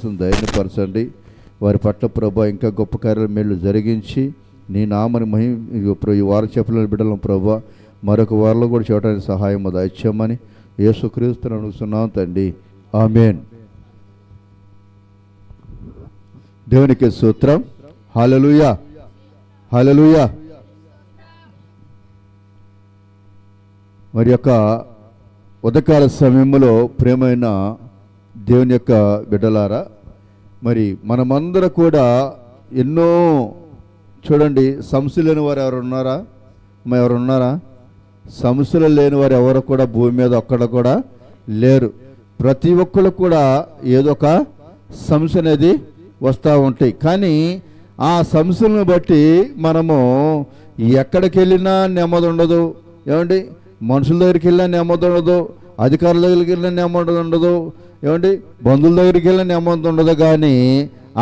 దాసుని ధైర్యపరచండి. వారి పట్ల ప్రభా ఇంకా గొప్ప కార్యాలు మేలు జరిగించి నీ నామని ఈ వారం చెప్పలేని బిడ్డలను ప్రభా మరొక వారంలో కూడా చూడటానికి సహాయం దయచేయమని యేసుక్రీస్తుని అడుగుతున్నాం తండ్రి. ఆమేన్. దేవునికి స్తోత్రం. హల్లెలూయా, హల్లెలూయా. మరి యొక్క ఉదయకాల సమయంలో ప్రేమైన దేవుని యొక్క బిడ్డలారా, మరి మనమందరూ కూడా ఎన్నో చూడండి, సమస్యలు లేని వారు ఎవరు ఉన్నారా? ఎవరు ఉన్నారా? సమస్యలు లేని వారు ఎవరు కూడా భూమి మీద ఒక్కడ కూడా లేరు. ప్రతి ఒక్కరు కూడా ఏదో ఒక సమస్య అనేది వస్తూ ఉంటాయి. కానీ ఆ సమస్యలను బట్టి మనము ఎక్కడికి వెళ్ళినా నెమ్మది ఉండదు. ఏమండి, మనుషుల దగ్గరికి వెళ్ళినా నెమ్మది ఉండదు, అధికారుల దగ్గరికి వెళ్ళినా నెమ్మది ఉండదు, ఏమండి బంధువుల దగ్గరికి వెళ్ళినా నెమ్మది ఉండదు. కానీ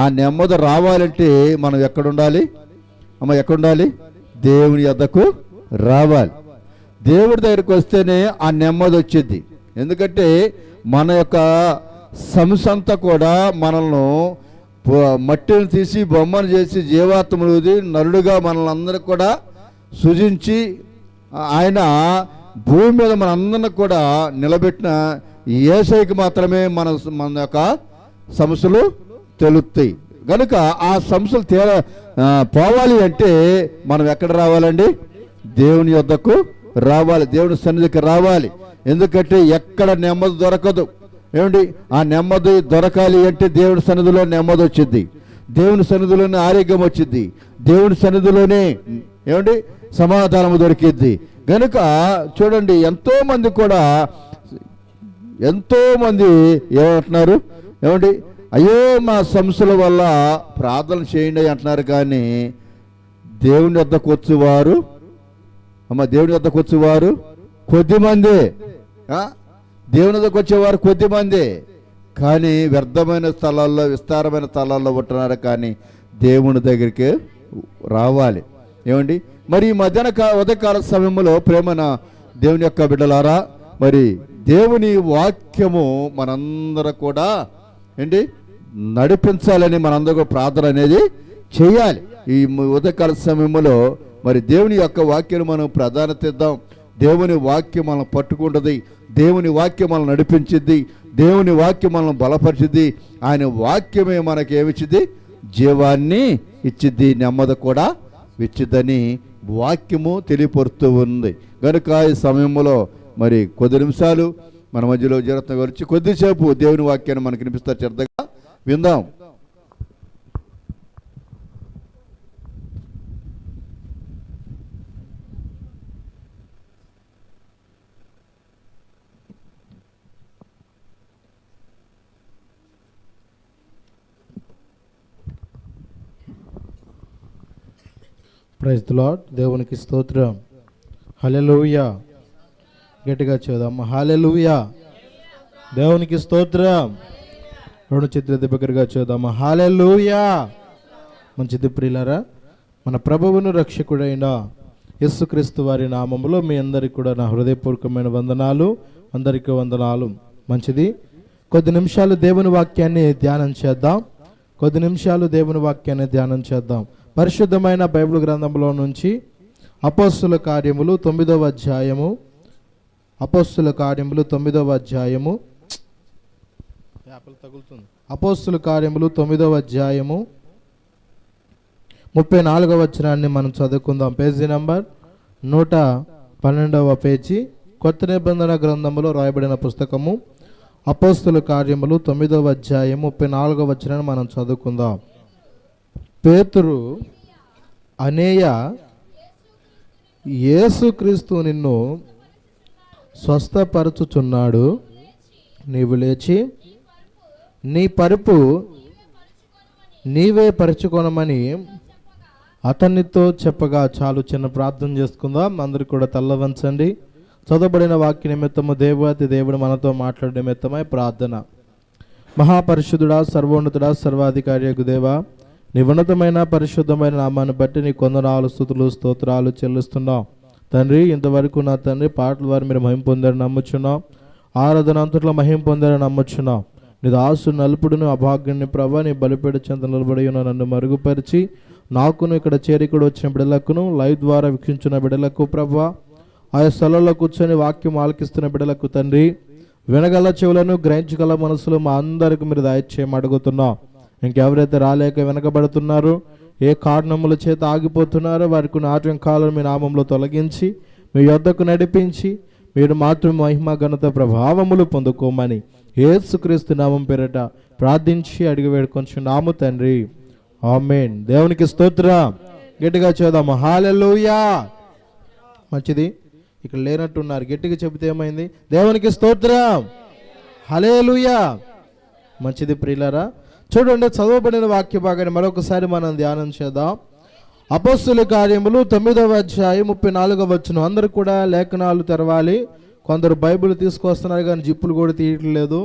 ఆ నెమ్మది రావాలంటే మనం ఎక్కడుండాలి? ఎక్కడుండాలి? దేవుని యొద్దకు రావాలి. దేవుడి దగ్గరికి వస్తేనే ఆ నెమ్మది వచ్చింది. ఎందుకంటే మన యొక్క సమస్య అంతా కూడా మనల్ని మట్టిని తీసి బొమ్మను చేసి జీవాత్మలుది నరుడుగా మనల్ని అందరికి కూడా సృజించి ఆయన భూమి మీద మన అందరిని కూడా నిలబెట్టిన యేసయ్యకి మాత్రమే మన యొక్క సమస్యలు తెలుస్తాయి. కనుక ఆ సమస్యలు పోవాలి అంటే మనం ఎక్కడ రావాలండి? దేవుని యొద్దకు రావాలి, దేవుని సన్నిధికి రావాలి. ఎందుకంటే ఎక్కడ నెమ్మది దొరకదు. ఏమండి, ఆ నెమ్మది దొరకాలి అంటే దేవుని సన్నిధిలో నెమ్మది వచ్చింది, దేవుని సన్నిధిలోనే ఆరోగ్యం వచ్చింది, దేవుని సన్నిధిలోనే ఏమండి సమాధానం దొరికిద్ది. కనుక చూడండి, ఎంతోమంది ఏమంటున్నారు? ఏమండి, అయ్యో మా సమస్యల వల్ల ప్రార్థన చేయండి అంటున్నారు. కానీ దేవుని వద్దకు వచ్చేవారు దేవుని వద్దకు వచ్చేవారు కొద్దిమందే. దేవుని వద్దకు వచ్చేవారు కొద్దిమందే. కానీ వ్యర్థమైన స్థలాల్లో, విస్తారమైన స్థలాల్లో ఉంటున్నారు. కానీ దేవుని దగ్గరికి రావాలి. ఏమండి, మరి ఈ ఉదయకాల సమయంలో ప్రేమన దేవుని యొక్క బిడ్డలారా, మరి దేవుని వాక్యము మనందరూ కూడా ఏంటి నడిపించాలని మనందరూ ప్రార్థన అనేది చేయాలి. ఈ ఉదయకాల సమయంలో మరి దేవుని యొక్క వాక్యాన్ని మనం ప్రాధాన్యత ఇద్దాం. దేవుని వాక్యం మనం పట్టుకుంటుంది, దేవుని వాక్యం మనం నడిపించింది, దేవుని వాక్యం మనం బలపరిచింది. ఆయన వాక్యమే మనకి ఏమిచ్చింది? జీవాన్ని ఇచ్చిద్ది, నెమ్మది కూడా ఇచ్చిద్దని వాక్యము తెలియపరుస్తూ ఉంది. కనుక ఈ సమయంలో మరి కొద్ది నిమిషాలు మన మధ్యలో జరుగుతున్న గురించి కొద్దిసేపు దేవుని వాక్యాన్ని మనకు వినిపిస్తారు. శ్రద్ధగా విందాం. Praise the lord. దేవునికి స్తోత్రం. హల్లెలూయా. గట్టిగా చూద్దాం. హల్లెలూయా. దేవునికి స్తోత్రం. రెండు చేతుల దగ్గరగా చూద్దాం. హల్లెలూయా. మంచిది ప్రియులారా, మన ప్రభువును రక్షకుడైన యేసుక్రీస్తు వారి నామములో మీ అందరికీ కూడా నా హృదయపూర్వకమైన వందనాలు. అందరికీ వందనాలు. మంచిది, కొద్ది నిమిషాలు దేవుని వాక్యాన్ని ధ్యానం చేద్దాం. పరిశుద్ధమైన బైబిల్ గ్రంథంలో నుంచి అపోస్తుల కార్యములు 9వ అధ్యాయము 34వ వచనాన్ని మనం చదువుకుందాం. పేజీ నంబర్ 112వ పేజీ. కొత్త నిబంధన గ్రంథంలో రాయబడిన పుస్తకము అపోస్తుల కార్యములు 9వ అధ్యాయం 34వ వచనాన్ని మనం చదువుకుందాం. పేతురు, అనేయ, యేసుక్రీస్తు నిన్ను స్వస్థపరచుచున్నాడు, నీవు లేచి నీ పరుపు నీవే పరుచుకొనమని అతనితో చెప్పగా. చాలు, చిన్న ప్రార్థన చేసుకుందాం. అందరూ కూడా తల్ల వంచండి. చదవబడిన వాక్య నిమిత్తము దేవాతి దేవుడు మనతో మాట్లాడే నిమిత్తమై ప్రార్థన. మహాపరిశుద్ధుడా, సర్వోన్నతుడా, సర్వాధికారి దేవా, నీ ఉన్నతమైన పరిశుద్ధమైన నామాన్ని బట్టి నీ కొందనాలు, స్తుతులు, స్తోత్రాలు చెల్లిస్తున్నాం తండ్రి. ఇంతవరకు నా తండ్రి పాటల వారు మీరు మహిమ పొందారని నమ్ముచున్నాం, ఆరాధన అంతట్లో మహిమ పొందారని నమ్ముచున్నాం. నీ దాసు నలుపుడును అభాగ్యాన్ని ప్రభా నీ బలిపేట చెంత నిలబడి ఉన్న నన్ను మరుగుపరిచి నాకును ఇక్కడ చేరికడు వచ్చిన బిడ్డలకును లైవ్ ద్వారా వీక్షించిన బిడ్డలకు ప్రభా ఆయా స్థలంలో కూర్చొని వాక్యం ఆలకిస్తున్న బిడ్డలకు తండ్రి వినగల చెవులను గ్రహించగల మనసులు మా అందరికి మీరు దయచేయమని అడుగుతున్నాం. ఇంకెవరైతే రాలేక వెనకబడుతున్నారో ఏ కారణముల చేత ఆగిపోతున్నారో వారికి ఆటంకాలను మీ నామంలో తొలగించి మీ యొద్దకు నడిపించి మీరు మాత్రం మహిమ ఘనత ప్రభావములు పొందుకోమని యేసుక్రీస్తు నామం పేరట ప్రార్థించి అడిగి వేడుకొంచున్నాము తండ్రి, ఆమేన్. దేవునికి స్తోత్రం. గట్టిగా చూద్దాము హల్లెలూయా. మంచిది, ఇక్కడ లేనట్టున్నారు, గట్టిగా చెబితే ఏమైంది? దేవునికి స్తోత్రం, హల్లెలూయా. మంచిది ప్రియులారా, చూడండి చదవబడిన వాక్య భాగాన్ని మరొకసారి మనం ధ్యానం చేద్దాం. అపోస్తుల కార్యములు 9వ అధ్యాయం 34వ వచనం. అందరూ కూడా లేఖనాలు తెరవాలి. కొందరు బైబిల్ తీసుకొస్తున్నారు కానీ జిప్పులు కూడా తీయట్లేదు.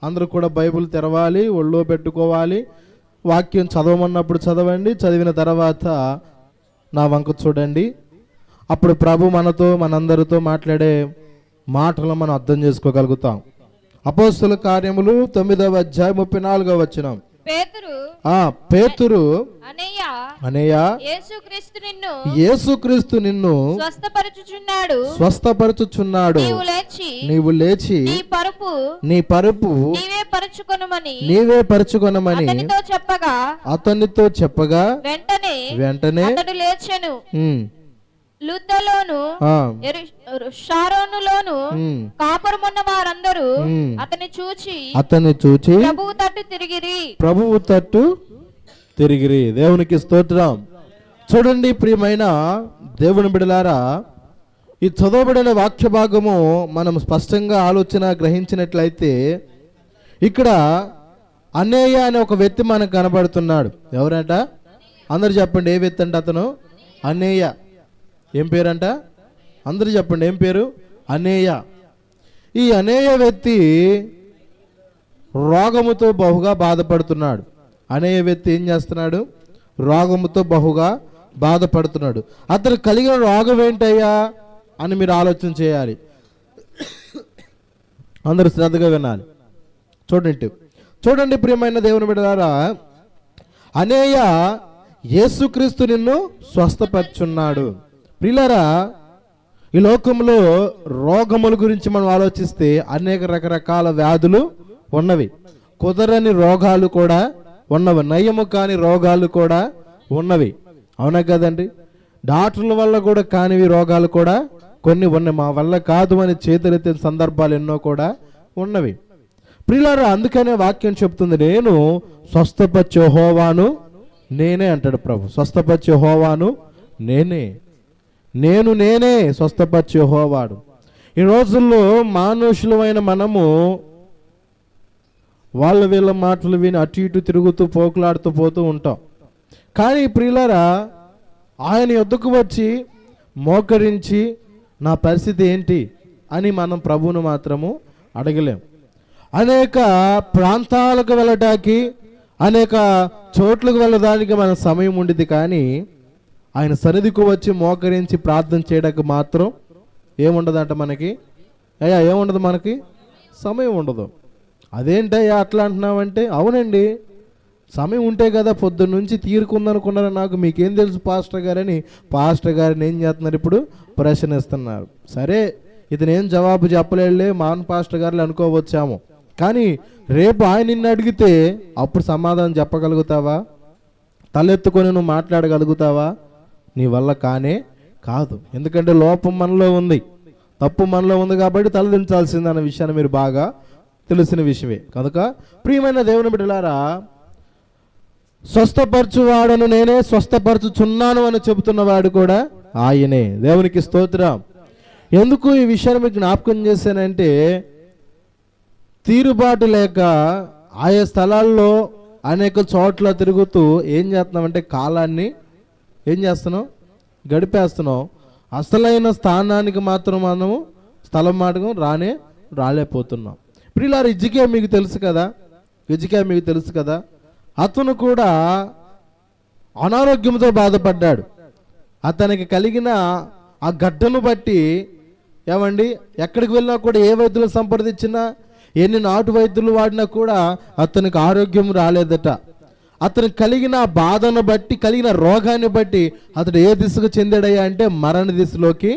అందరూ కూడా బైబిల్ తెరవాలి, ఒళ్ళో పెట్టుకోవాలి. వాక్యం చదవమన్నప్పుడు చదవండి, చదివిన తర్వాత నా వంక చూడండి. అప్పుడు ప్రభు మనతో మనందరితో మాట్లాడే మాటలు మనం అర్థం చేసుకోగలుగుతాం. అపోస్తుల కార్యములు 9వ అధ్యాయం 34వ వచనం. పేతురు అనయ్య యేసుక్రీస్తు నిన్ను స్వస్థపరచుచున్నాడు, నీవు లేచి నీ పరుపు నీవే పరచుకొనమని అతనితో చెప్పగా వెంటనే లుద్దలోను షారోనులోను కాపురమున్న వారందరూ అతన్ని చూచి ప్రభువు తట్టు తిరిగిరి. దేవునికి స్తోత్రం. చూడండి ప్రియమైన దేవుని బిడ్డలారా, ఈ చదవబడిన వాక్య భాగము మనం స్పష్టంగా ఆలోచన గ్రహించినట్లయితే ఇక్కడ అన్నయ్య అనే ఒక వ్యక్తి మనకు కనబడుతున్నాడు. ఎవరంట? అందరు చెప్పండి, ఏ వ్యక్తి అంట అతను? అన్నయ్య. ఏం పేరంట? అందరూ చెప్పండి, ఏం పేరు? అనేయ. ఈ అనేయ వ్యక్తి రోగముతో బహుగా బాధపడుతున్నాడు. అనేయ వ్యక్తి ఏం చేస్తున్నాడు? రోగముతో బహుగా బాధపడుతున్నాడు. అతను కలిగిన రోగం ఏంటయ్యా అని మీరు ఆలోచన చేయాలి. అందరూ శ్రద్ధగా వినాలి. చూడండి ప్రియమైన దేవుని బిడ్డలారా, అనేయ యేసుక్రీస్తు నిన్ను స్వస్థపరచున్నాడు. ప్రియులారా, ఈ లోకంలో రోగముల గురించి మనం ఆలోచిస్తే అనేక రకరకాల వ్యాధులు ఉన్నవి, కుదరని రోగాలు కూడా ఉన్నవి, నయము కాని రోగాలు కూడా ఉన్నవి. అవునా కదండి? డాక్టర్ల వల్ల కూడా కానివి రోగాలు కూడా కొన్ని ఉన్నాయి. మా వల్ల కాదు అని చేతులెత్తిన సందర్భాలు ఎన్నో కూడా ఉన్నవి. ప్రియులారా, అందుకనే వాక్యం చెప్తుంది, నేను స్వస్థపరచు యెహోవాను నేనే అంటాడు ప్రభు. స్వస్థపరచు యెహోవాను నేనే స్వస్థపరచు యెహోవాడు. ఈ రోజుల్లో మానుషులమైన మనము వీళ్ళ మాటలు విని అటు ఇటు తిరుగుతూ పోకులాడుతూ పోతూ ఉంటాం. కానీ ప్రియులారా, ఆయన యొద్దకు వచ్చి మోకరించి నా పరిస్థితి ఏంటి అని మనం ప్రభువును మాత్రము అడగలేం. అనేక ప్రాంతాలకు వెళ్ళటానికి, అనేక చోట్లకు వెళ్ళడానికి మన సమయం ఉండేది, కానీ ఆయన సన్నిధికి వచ్చి మోకరించి ప్రార్థన చేయడానికి మాత్రం ఏముండదంట మనకి. అయ్యా ఏముండదు, మనకి సమయం ఉండదు. అదేంటయ్యా అట్లా అంటున్నావంటే, అవునండి సమయం ఉంటే కదా పొద్దున్న నుంచి తీరుకుందనుకున్నారు. నాకు మీకేం తెలుసు పాస్టర్ గారని పాస్టర్ గారిని ఏం చేస్తున్నారు ఇప్పుడు? ప్రశ్నిస్తున్నారు. సరే, ఇతను ఏం జవాబు చెప్పలేదులే, మాన్ పాస్టర్ గారులు అనుకోవచ్చాము. కానీ రేపు ఆయన నిన్ను అడిగితే అప్పుడు సమాధానం చెప్పగలుగుతావా? తలెత్తుకొని నువ్వు మాట్లాడగలుగుతావా? నీ వల్ల కానే కాదు. ఎందుకంటే లోపం మనలో ఉంది, తప్పు మనలో ఉంది, కాబట్టి తలదించాల్సింది అన్న విషయాన్ని మీరు బాగా తెలిసిన విషయమే. కనుక ప్రియమైన దేవుని బిడ్డలారా, స్వస్థపరచువాడను నేనే, స్వస్థపరచుచున్నాను అని చెబుతున్నవాడు కూడా ఆయనే. దేవునికి స్తోత్రం. ఎందుకు ఈ విషయాన్ని మీకు జ్ఞాపకం చేశానంటే, తీరుబాటు లేక ఆయా స్థలాల్లో అనేక చోట్ల తిరుగుతూ ఏం చేస్తున్నామంటే కాలాన్ని ఏం చేస్తున్నాం? గడిపేస్తున్నాం. అసలైన స్థానానికి మాత్రం మనము స్థలం మాటకం రాలేకపోతున్నాం. ప్రియులారా, ఇజ్జికియా మీకు తెలుసు కదా. అతను కూడా అనారోగ్యంతో బాధపడ్డాడు. అతనికి కలిగిన ఆ గడ్డను బట్టి ఏమండి, ఎక్కడికి వెళ్ళినా కూడా ఏ వైద్యులు సంప్రదించినా, ఎన్ని నాటు వైద్యులు వాడినా కూడా అతనికి ఆరోగ్యం రాలేదట. అతను కలిగిన బాధను బట్టి, కలిగిన రోగాన్ని బట్టి అతడు ఏ దిశకు చెందాడయ్యా అంటే మరణ దిశలోకి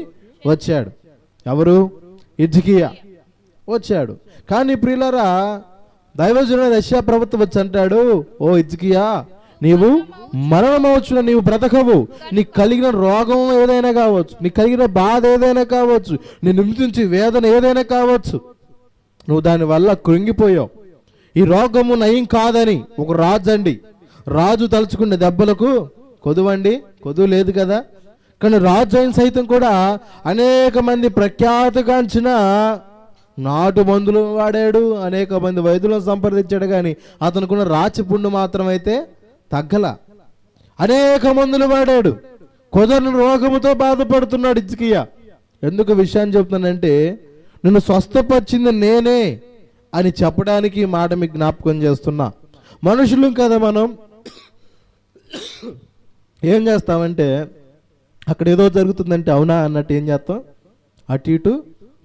వచ్చాడు. ఎవరు? హిజ్కియా వచ్చాడు. కానీ ప్రియులారా, దైవజనుడైన యెషయా ప్రవక్త వచ్చి అంటాడు, ఓ హిజ్కియా, నీవు మరణమవచ్చున, నీవు బ్రతకవు. నీకు కలిగిన రోగం ఏదైనా కావచ్చు, నీకు కలిగిన బాధ ఏదైనా కావచ్చు, నిన్ను హింసించి వేదన ఏదైనా కావచ్చు, నువ్వు దానివల్ల కృంగిపోయావు. ఈ రోగము నయం కాదని ఒక రాజు అండి, రాజు తలుచుకునే దెబ్బలకు కొదువండి, కొదువు లేదు కదా. కానీ రాజు అయిన సైతం కూడా అనేక మంది ప్రఖ్యాతగాంచిన నాటు మందులు వాడాడు, అనేక మంది వైద్యులను సంప్రదించాడు, కానీ అతనుకున్న రాచిపుండు మాత్రమైతే తగ్గల. అనేక మందులు వాడాడు, కుదరని రోగముతో బాధపడుతున్నాడు హిజ్కియా. ఎందుకు విషయాన్ని చెప్తున్నానంటే, నిన్ను స్వస్థపరిచింది నేనే అని చెప్పడానికి ఈ మాట మీకు జ్ఞాపకం చేస్తున్నా. మనుషులు కదా మనం, ఏం చేస్తామంటే అక్కడ ఏదో జరుగుతుందంటే అవునా అన్నట్టు ఏం చేస్తాం, అటు ఇటు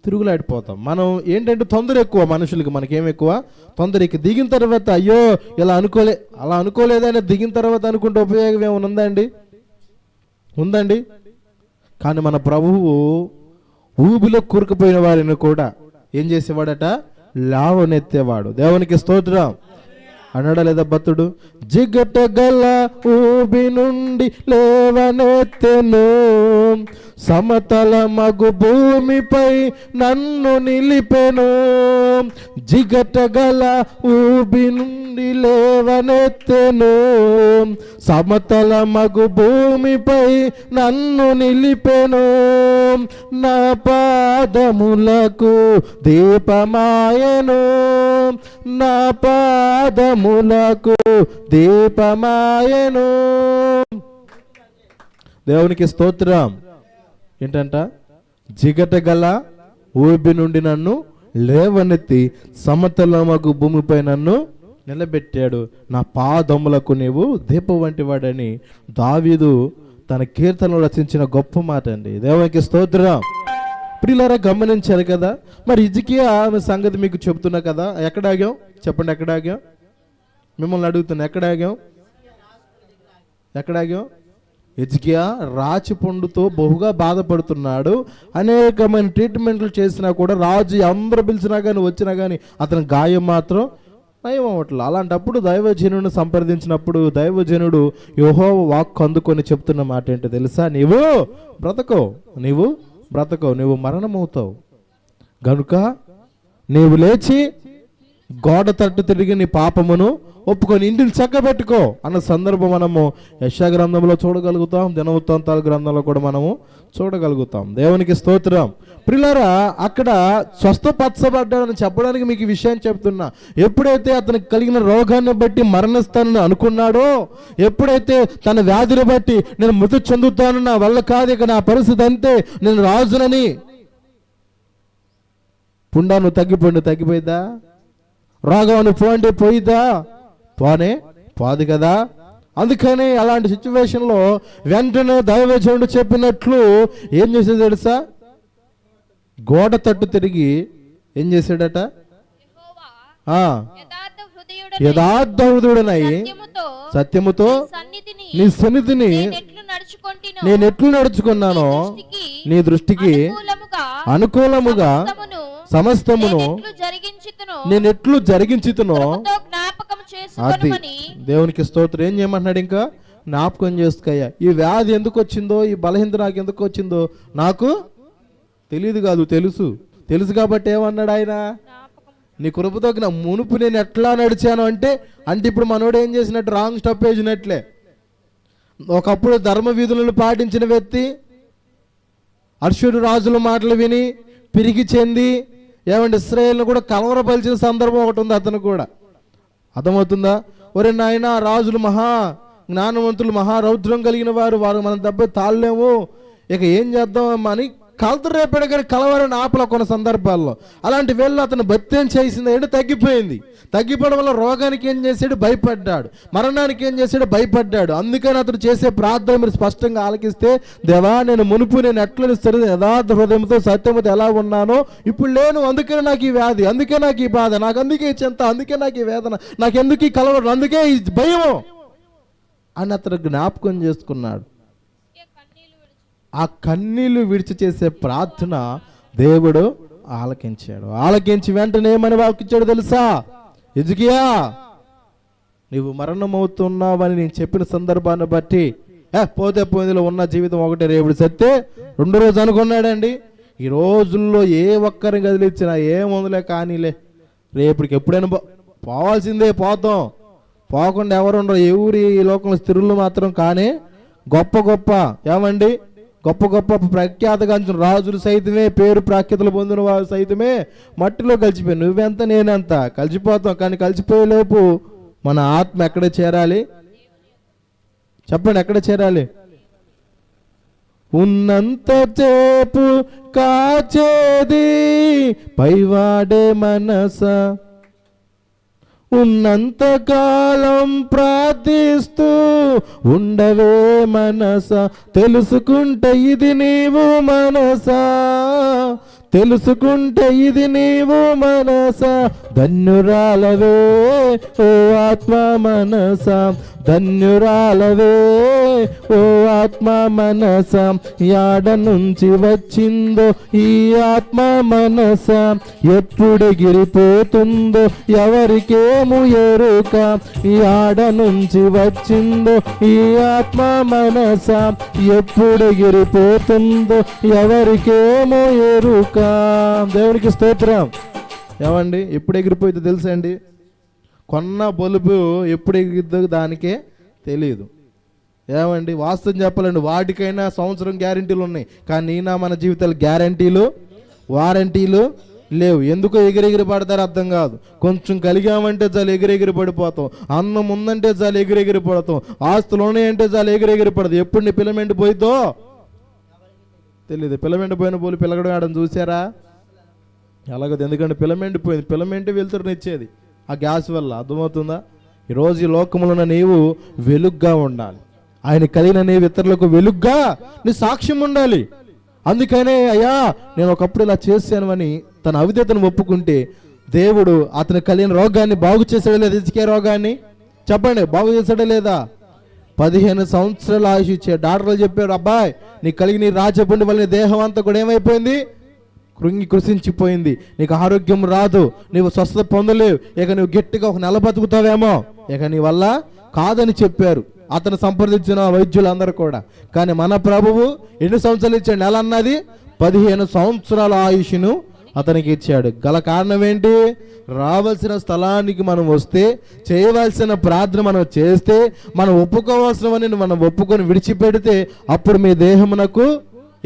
తిరుగులాడిపోతాం. మనం ఏంటంటే తొందర ఎక్కువ మనుషులకి, మనకేం ఎక్కువ తొందర. దిగిన తర్వాత అయ్యో ఇలా అలా అనుకోలేదని దిగిన తర్వాత అనుకుంటే ఉపయోగం ఏమైనా ఉందండి? ఉందండి. కానీ మన ప్రభువు ఊబిలో కూరుకుపోయిన వారిని కూడా ఏం చేసేవాడట? లావనెత్తేవాడు. దేవునికి స్తోత్రం. అన్నాడా లేదా భక్తుడు? జిగట గల ఊబి నుండి లేవనెత్తెను, సమతల మగు భూమిపై నన్ను నిలిపెను. జిగట గల ఊబి నుండి లేవనెత్తెను, సమతల మగు భూమిపై నన్ను నిలిపెను. నా పాదములకు దీపమాయను, నా పాదములకు దీపమాయను. దేవునికి స్తోత్రం. ఏంటంట? జిగట గల ఊబి నుండి నన్ను లేవనెత్తి సమతలమగు భూమిపై నన్ను నిలబెట్టాడు. నా పాదములకు నీవు దీపం వంటి వాడని దావీదు తన కీర్తనలో రచించిన గొప్ప మాట అండి. దేవునికి స్తోత్రం. ప్రియులారా, గమనించారు కదా. మరి హిజ్కియా సంగతి మీకు చెప్తున్నా కదా. ఎక్కడ ఆగాం చెప్పండి? ఎక్కడ ఆగాం? మిమ్మల్ని అడుగుతున్నా, ఎక్కడ ఆగాం? ఎక్కడ ఆగాం? హిజ్కియా రాచిపుండుతో బహుగా బాధపడుతున్నాడు. అనేకమైన ట్రీట్మెంట్లు చేసినా కూడా, రాజు అందరూ పిలిచినా కానీ వచ్చినా కానీ అతని గాయం మాత్రం నయం అవ్వట్లేదు. అలాంటప్పుడు దైవజనుడిని సంప్రదించినప్పుడు దైవజనుడు యెహోవా వాక్కు అందుకొని చెప్తున్న మాట ఏంటో తెలుసా? నీవు బ్రతకవు, నీవు బ్రతకవు, నీవు మరణమవుతావు గనుక నీవు లేచి గోడ తట్టు తిరిగి నీ పాపమును ఒప్పుకొని ఇంటిని చక్కబెట్టుకో అన్న సందర్భం మనము యెషయా గ్రంథంలో చూడగలుగుతాం, దినవృత్తాంతాల గ్రంథంలో కూడా మనము చూడగలుగుతాం. దేవునికి స్తోత్రం. ప్రియులారా, అక్కడ స్వస్థపరచబడ్డాడని చెప్పడానికి మీకు ఈ విషయాన్ని చెప్తున్నా. ఎప్పుడైతే అతనికి కలిగిన రోగాన్ని బట్టి మరణిస్తానని అనుకున్నాడో, ఎప్పుడైతే తన వ్యాధిని బట్టి నేను మృతి చెందుతాను, నా వల్ల కాదు, ఇక నా పరిస్థితి అంతే, నేను రాజునని పుండాను తగ్గిపోయిందా? రోగాన్ని పోండి పోయిద్దా? పోదు కదా. అందుకని అలాంటి సిచ్యువేషన్లో వెంటనే దైవజనుడు చెప్పినట్లు ఏం చేసేది తెలుసా? గోడ తట్టు తిరిగి ఏం చేశాడట? యథార్థ హృదయుడనై సత్యముతో నీ సన్నిధిని నేను ఎట్లు నడుచుకున్నానో నీ దృష్టికి అనుకూలముగా సమస్తమును నేను ఎట్లు జరిగించుతునో అది. దేవునికి స్తోత్రం. ఏం చేయమంటున్నాడు? ఇంకా జ్ఞాపకం చేసుకోయ్యా. ఈ వ్యాధి ఎందుకు వచ్చిందో, ఈ బలహీనత నాకు ఎందుకు వచ్చిందో నాకు తెలియదు కాదు, తెలుసు కాబట్టి ఏమన్నాడు ఆయన? నీ కృపతో నా మునుపు నేను ఎట్లా నడిచాను అంటే ఇప్పుడు మనోడు ఏం చేసినట్టు? రాంగ్ స్టెప్ వేసినట్లే. ఒకప్పుడు ధర్మ విధులను పాటించిన వ్యక్తి అర్షుడు రాజుల మాటలు విని పిరిగి చెంది ఏమంటే ఇశ్రాయేలును కూడా కలవరపరిచిన సందర్భం ఒకటి ఉంది. అతను కూడా అర్థమవుతుందా? ఒరే నాయన, రాజులు మహా జ్ఞానవంతులు, మహారౌద్రం కలిగిన వారు, మనం దెబ్బ తాళలేము, ఇక ఏం చేద్దాం అని కలత రేపాడు కానీ కలవరని ఆపల కొన్ని సందర్భాల్లో. అలాంటి వేళ అతను భత్యం చేసింది ఏంటో తగ్గిపోయింది. తగ్గిపోవడం వల్ల రోగానికి ఏం చేశాడు? భయపడ్డాడు. మరణానికి ఏం చేశాడు? భయపడ్డాడు. అందుకని అతను చేసే ప్రార్థన మీరు స్పష్టంగా ఆలకిస్తే, దేవా నేను మునుపు నేను ఎట్లా యథార్థ హృదయంతో సత్యముతో ఎలా ఉన్నానో ఇప్పుడు లేను, అందుకనే నాకు ఈ వ్యాధి, అందుకే నాకు ఈ బాధ, నాకు అందుకే ఈ చింత, అందుకే నాకు ఈ వేదన, నాకు ఎందుకు ఈ కలవరం, అందుకే ఈ భయం అని అతను జ్ఞాపకం చేసుకున్నాడు. ఆ కన్నీళ్లు విడిచి చేసే ప్రార్థన దేవుడు ఆలకించాడు. ఆలకించి వెంటనే ఏమని వాకిచ్చాడు తెలుసా? హిజ్కియా, నీవు మరణమవుతున్నావని నేను చెప్పిన సందర్భాన్ని బట్టి పోతే పోయిందిలో ఉన్న జీవితం ఒకటే, రేపుడు సత్తే రెండో రోజు అనుకున్నాడండి. ఈ రోజుల్లో ఏ ఒక్కరిని కదిలిచ్చినా ఏముందులే కానీలే, రేపటికి ఎప్పుడైనా పోవాల్సిందే, పోతాం, పోకుండా ఎవరుండరు. ఎవరి ఈ లోకంలో స్థిరులు మాత్రం కానీ గొప్ప గొప్ప ఏమండి గొప్ప గొప్ప ప్రఖ్యాతగాంచిన రాజులు సైతమే, పేరు ప్రాఖ్యాతలు పొందిన వారు సైతమే మట్టిలో కలిసిపోయి నువ్వెంత నేనెంత కలిసిపోతాం. కానీ కలిసిపోయేలోపు మన ఆత్మ ఎక్కడ చేరాలి చెప్పండి? ఎక్కడ చేరాలి? ఉన్నంత చేపు కాచేది పైవాడే మనస, ఉన్నంత కాలం ప్రార్థిస్తూ ఉండవే మనస, తెలుసుకుంటే ఇది నీవు మనసా, తెలుసుకుంటే ఇది నీవు మనస, ధన్యురాలవే ఓ ఆత్మ మనస, ధన్యురాలవే ఓ ఆత్మ మనస, యాడ నుంచి వచ్చిందో ఈ ఆత్మ మనస, ఎప్పుడు ఎగిరిపోతుందో ఎవరికేమో ఎరుక, యాడ నుంచి వచ్చిందో ఈ ఆత్మ మనస, ఎప్పుడు ఎగిరిపోతుందో ఎవరికేమో ఎరుక. దేవునికి స్తోత్రం. ఏమండి ఎప్పుడు ఎగిరిపోతుందో తెలుసా అండి? కొన్న బలుపు ఎప్పుడు ఎగిరిద్దో దానికే తెలియదు. ఏమండి వాస్తవం చెప్పాలండి, వాటికైనా సంవత్సరం గ్యారంటీలు ఉన్నాయి, కానీ మన జీవితాలు గ్యారంటీలు వారంటీలు లేవు. ఎందుకో ఎగిరెగిరి పడతారు అర్థం కాదు. కొంచెం కలిగామంటే చాలు ఎగిరెగిరి పడిపోతాం, అన్నం ఉందంటే చాలు ఎగిరెగిరి పడతాం, ఆస్తులు ఉన్నాయంటే చాలు ఎగిరెగిరి పడతాం. ఎప్పుడు నీ పిల్లమెండి పోయిద్దో తెలియదు. పిల్లమెండి పోయిన పోలి పిల్లగడం ఆడని చూసారా? అలాగదు. ఎందుకంటే పిల్లమెండి పోయింది, పిల్లమెంటి వెళ్తురుని ఇచ్చేది ఆ గ్యాస్ వల్ల. అర్థమవుతుందా? ఈరోజు ఈ లోకములో నీవు వెలుగ్గా ఉండాలి. ఆయన కలిగిన నీవు ఇతరులకు వెలుగ్గా నీ సాక్ష్యం ఉండాలి. అందుకనే అయ్యా నేను ఒకప్పుడు ఇలా చేశాను అని తన అవిధేతను ఒప్పుకుంటే దేవుడు అతను కలిగిన రోగాన్ని బాగు చేసాడా లేదా? ఇసుకే రోగాన్ని చెప్పండి, బాగు చేసాడా లేదా? 15 సంవత్సరాల ఆయుష్ ఇచ్చే డాక్టర్లు చెప్పారు, అబ్బాయి నీ కలిగిన రాజపుండి వల్ల దేహం అంతా కూడా ఏమైపోయింది? కృషించిపోయింది, నీకు ఆరోగ్యం రాదు, నీవు స్వస్థత పొందలేవు, ఇక నువ్వు గట్టిగా ఒక నెల బతుకుతావేమో, ఇక నీ వల్ల కాదని చెప్పారు అతను సంప్రదించిన వైద్యులందరూ కూడా. కానీ మన ప్రభువు ఎన్ని సంవత్సరాలు ఇచ్చాడు? నెల అన్నది 15 సంవత్సరాల ఆయుష్ను అతనికి ఇచ్చాడు. గల కారణం ఏంటి? రావాల్సిన స్థలానికి మనం వస్తే, చేయవలసిన ప్రార్థన మనం చేస్తే, మనం ఒప్పుకోవాల్సినవని మనం ఒప్పుకొని విడిచిపెడితే అప్పుడు మీ దేహమునకు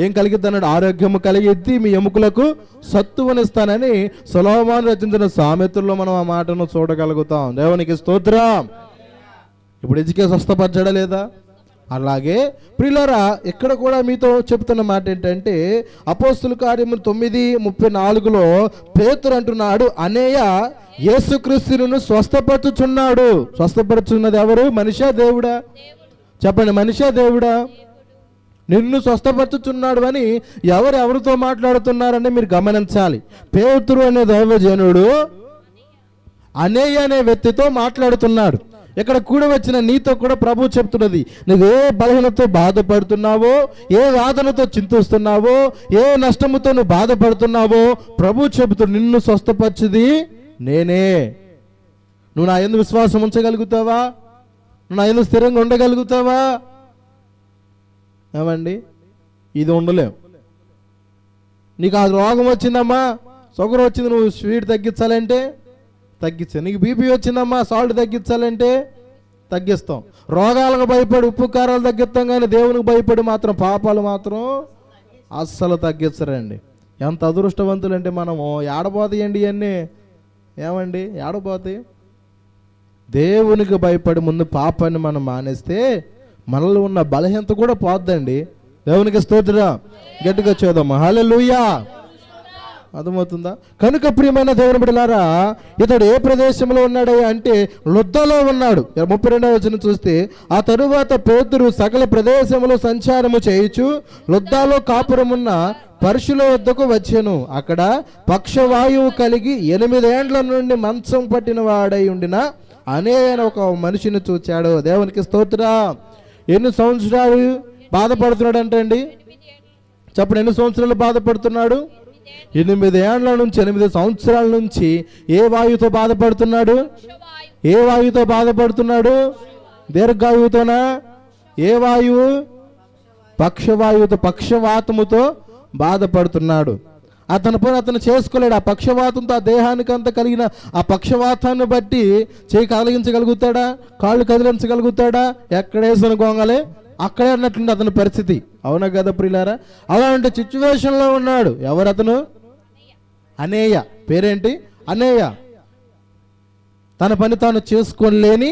ఏం కలిగిద్ది అన్నాడు? ఆరోగ్యము కలిగిద్ది, మీ ఎముకలకు సత్తువనిస్తానని సొలొమోను రచించిన సామెతల్లో మనం ఆ మాటను చూడగలుగుతాం. దేవునికి స్తోత్రం. ఇప్పుడు హిజ్కియా స్వస్థపరచడా లేదా? అలాగే ప్రియులారా ఇక్కడ కూడా మీతో చెప్తున్న మాట ఏంటంటే అపోస్తుల కార్యములు 9:34లో పేతురు అంటున్నాడు, అనేయ యేసుక్రీస్తును స్వస్థపరచుచున్నాడు. స్వస్థపరచున్నది ఎవరు? మనిషా దేవుడా? చెప్పండి, మనిషా దేవుడా? నిన్ను స్వస్థపరచుచున్నాడు అని ఎవరితో మాట్లాడుతున్నారని మీరు గమనించాలి. పేతురు అనే దైవజనుడు అనేయ అనే వ్యక్తితో మాట్లాడుతున్నాడు. ఇక్కడ కూడా వచ్చిన నీతో కూడా ప్రభు చెప్తున్నది, నువ్వే బలహీనతో బాధపడుతున్నావో, ఏ వేదనతో చింతిస్తున్నావో, ఏ నష్టముతో నువ్వు బాధపడుతున్నావో ప్రభు చెబుతూ నిన్ను స్వస్థపరిచేది నేనే. నువ్వు నా యందు విశ్వాసం ఉంచగలుగుతావా? నువ్వు నా యందు స్థిరంగా ఉండగలుగుతావా? ఏమండి ఇది ఉండలేవు. నీకు ఆ రోగం వచ్చిందమ్మా, షుగర్ వచ్చింది, నువ్వు స్వీట్ తగ్గించాలంటే తగ్గించా. నీకు బీపీ వచ్చిందమ్మా, సాల్ట్ తగ్గించాలంటే తగ్గిస్తాం. రోగాలకు భయపడి ఉప్పు కారాలు తగ్గిస్తాం, కానీ దేవునికి భయపడి మాత్రం పాపాలు మాత్రం అస్సలు తగ్గించరండి. ఎంత అదృష్టవంతులు అంటే మనము. ఏడబోతాయండి ఇవన్నీ? ఏమండి ఏడబోతాయి? దేవునికి భయపడి ముందు పాపాన్ని మనం మానేస్తే మనలో ఉన్న బలహీనత కూడా పోద్దండి. దేవునికి స్తోత్రం. గట్టిగా చూద్దామా హల్లెలూయా. అర్థమవుతుందా? కనుక ప్రియమైన దేవుని బిడ్డలారా, ఇతడు ఏ ప్రదేశంలో ఉన్నాడు అంటే లుద్దలో ఉన్నాడు. 32వ వచనం చూస్తే, ఆ తరువాత పేతురు సకల ప్రదేశంలో సంచారము చేయుచు లుద్దలో కాపురమున్న పరుషుల వద్దకు వచ్చెను. అక్కడ పక్షవాయువు కలిగి 8 ఏండ్ల నుండి మంచం పట్టిన వాడై ఉండిన అనేన ఒక మనిషిని చూచాడు. దేవునికి స్తోత్రం. ఎన్ని సంవత్సరాలు బాధపడుతున్నాడు అంటే చెప్పండి, ఎన్ని సంవత్సరాలు బాధపడుతున్నాడు? 8 ఏండ్ల నుంచి 8 సంవత్సరాల నుంచి ఏ వాయువుతో బాధపడుతున్నాడు? ఏ వాయువుతో బాధపడుతున్నాడు? దీర్ఘాయువుతోనా? ఏ వాయువు? పక్షవాయువుతో, పక్షవాతముతో బాధపడుతున్నాడు. అతని పని అతను చేసుకోలేడు. ఆ పక్షవాతంతో ఆ దేహానికి అంతా కలిగిన ఆ పక్షవాతాన్ని బట్టి చేయి కదిలించగలుగుతాడా? కాళ్ళు కదిలించగలుగుతాడా? ఎక్కడేసిన గొంగలే అక్కడే అన్నట్లుంది అతని పరిస్థితి. అవునా కదా ప్రియులారా? అలాంటి సిచ్యువేషన్లో ఉన్నాడు. ఎవరు అతను? అనేయ. పేరేంటి? అనేయ. తన పని తాను చేసుకోలేని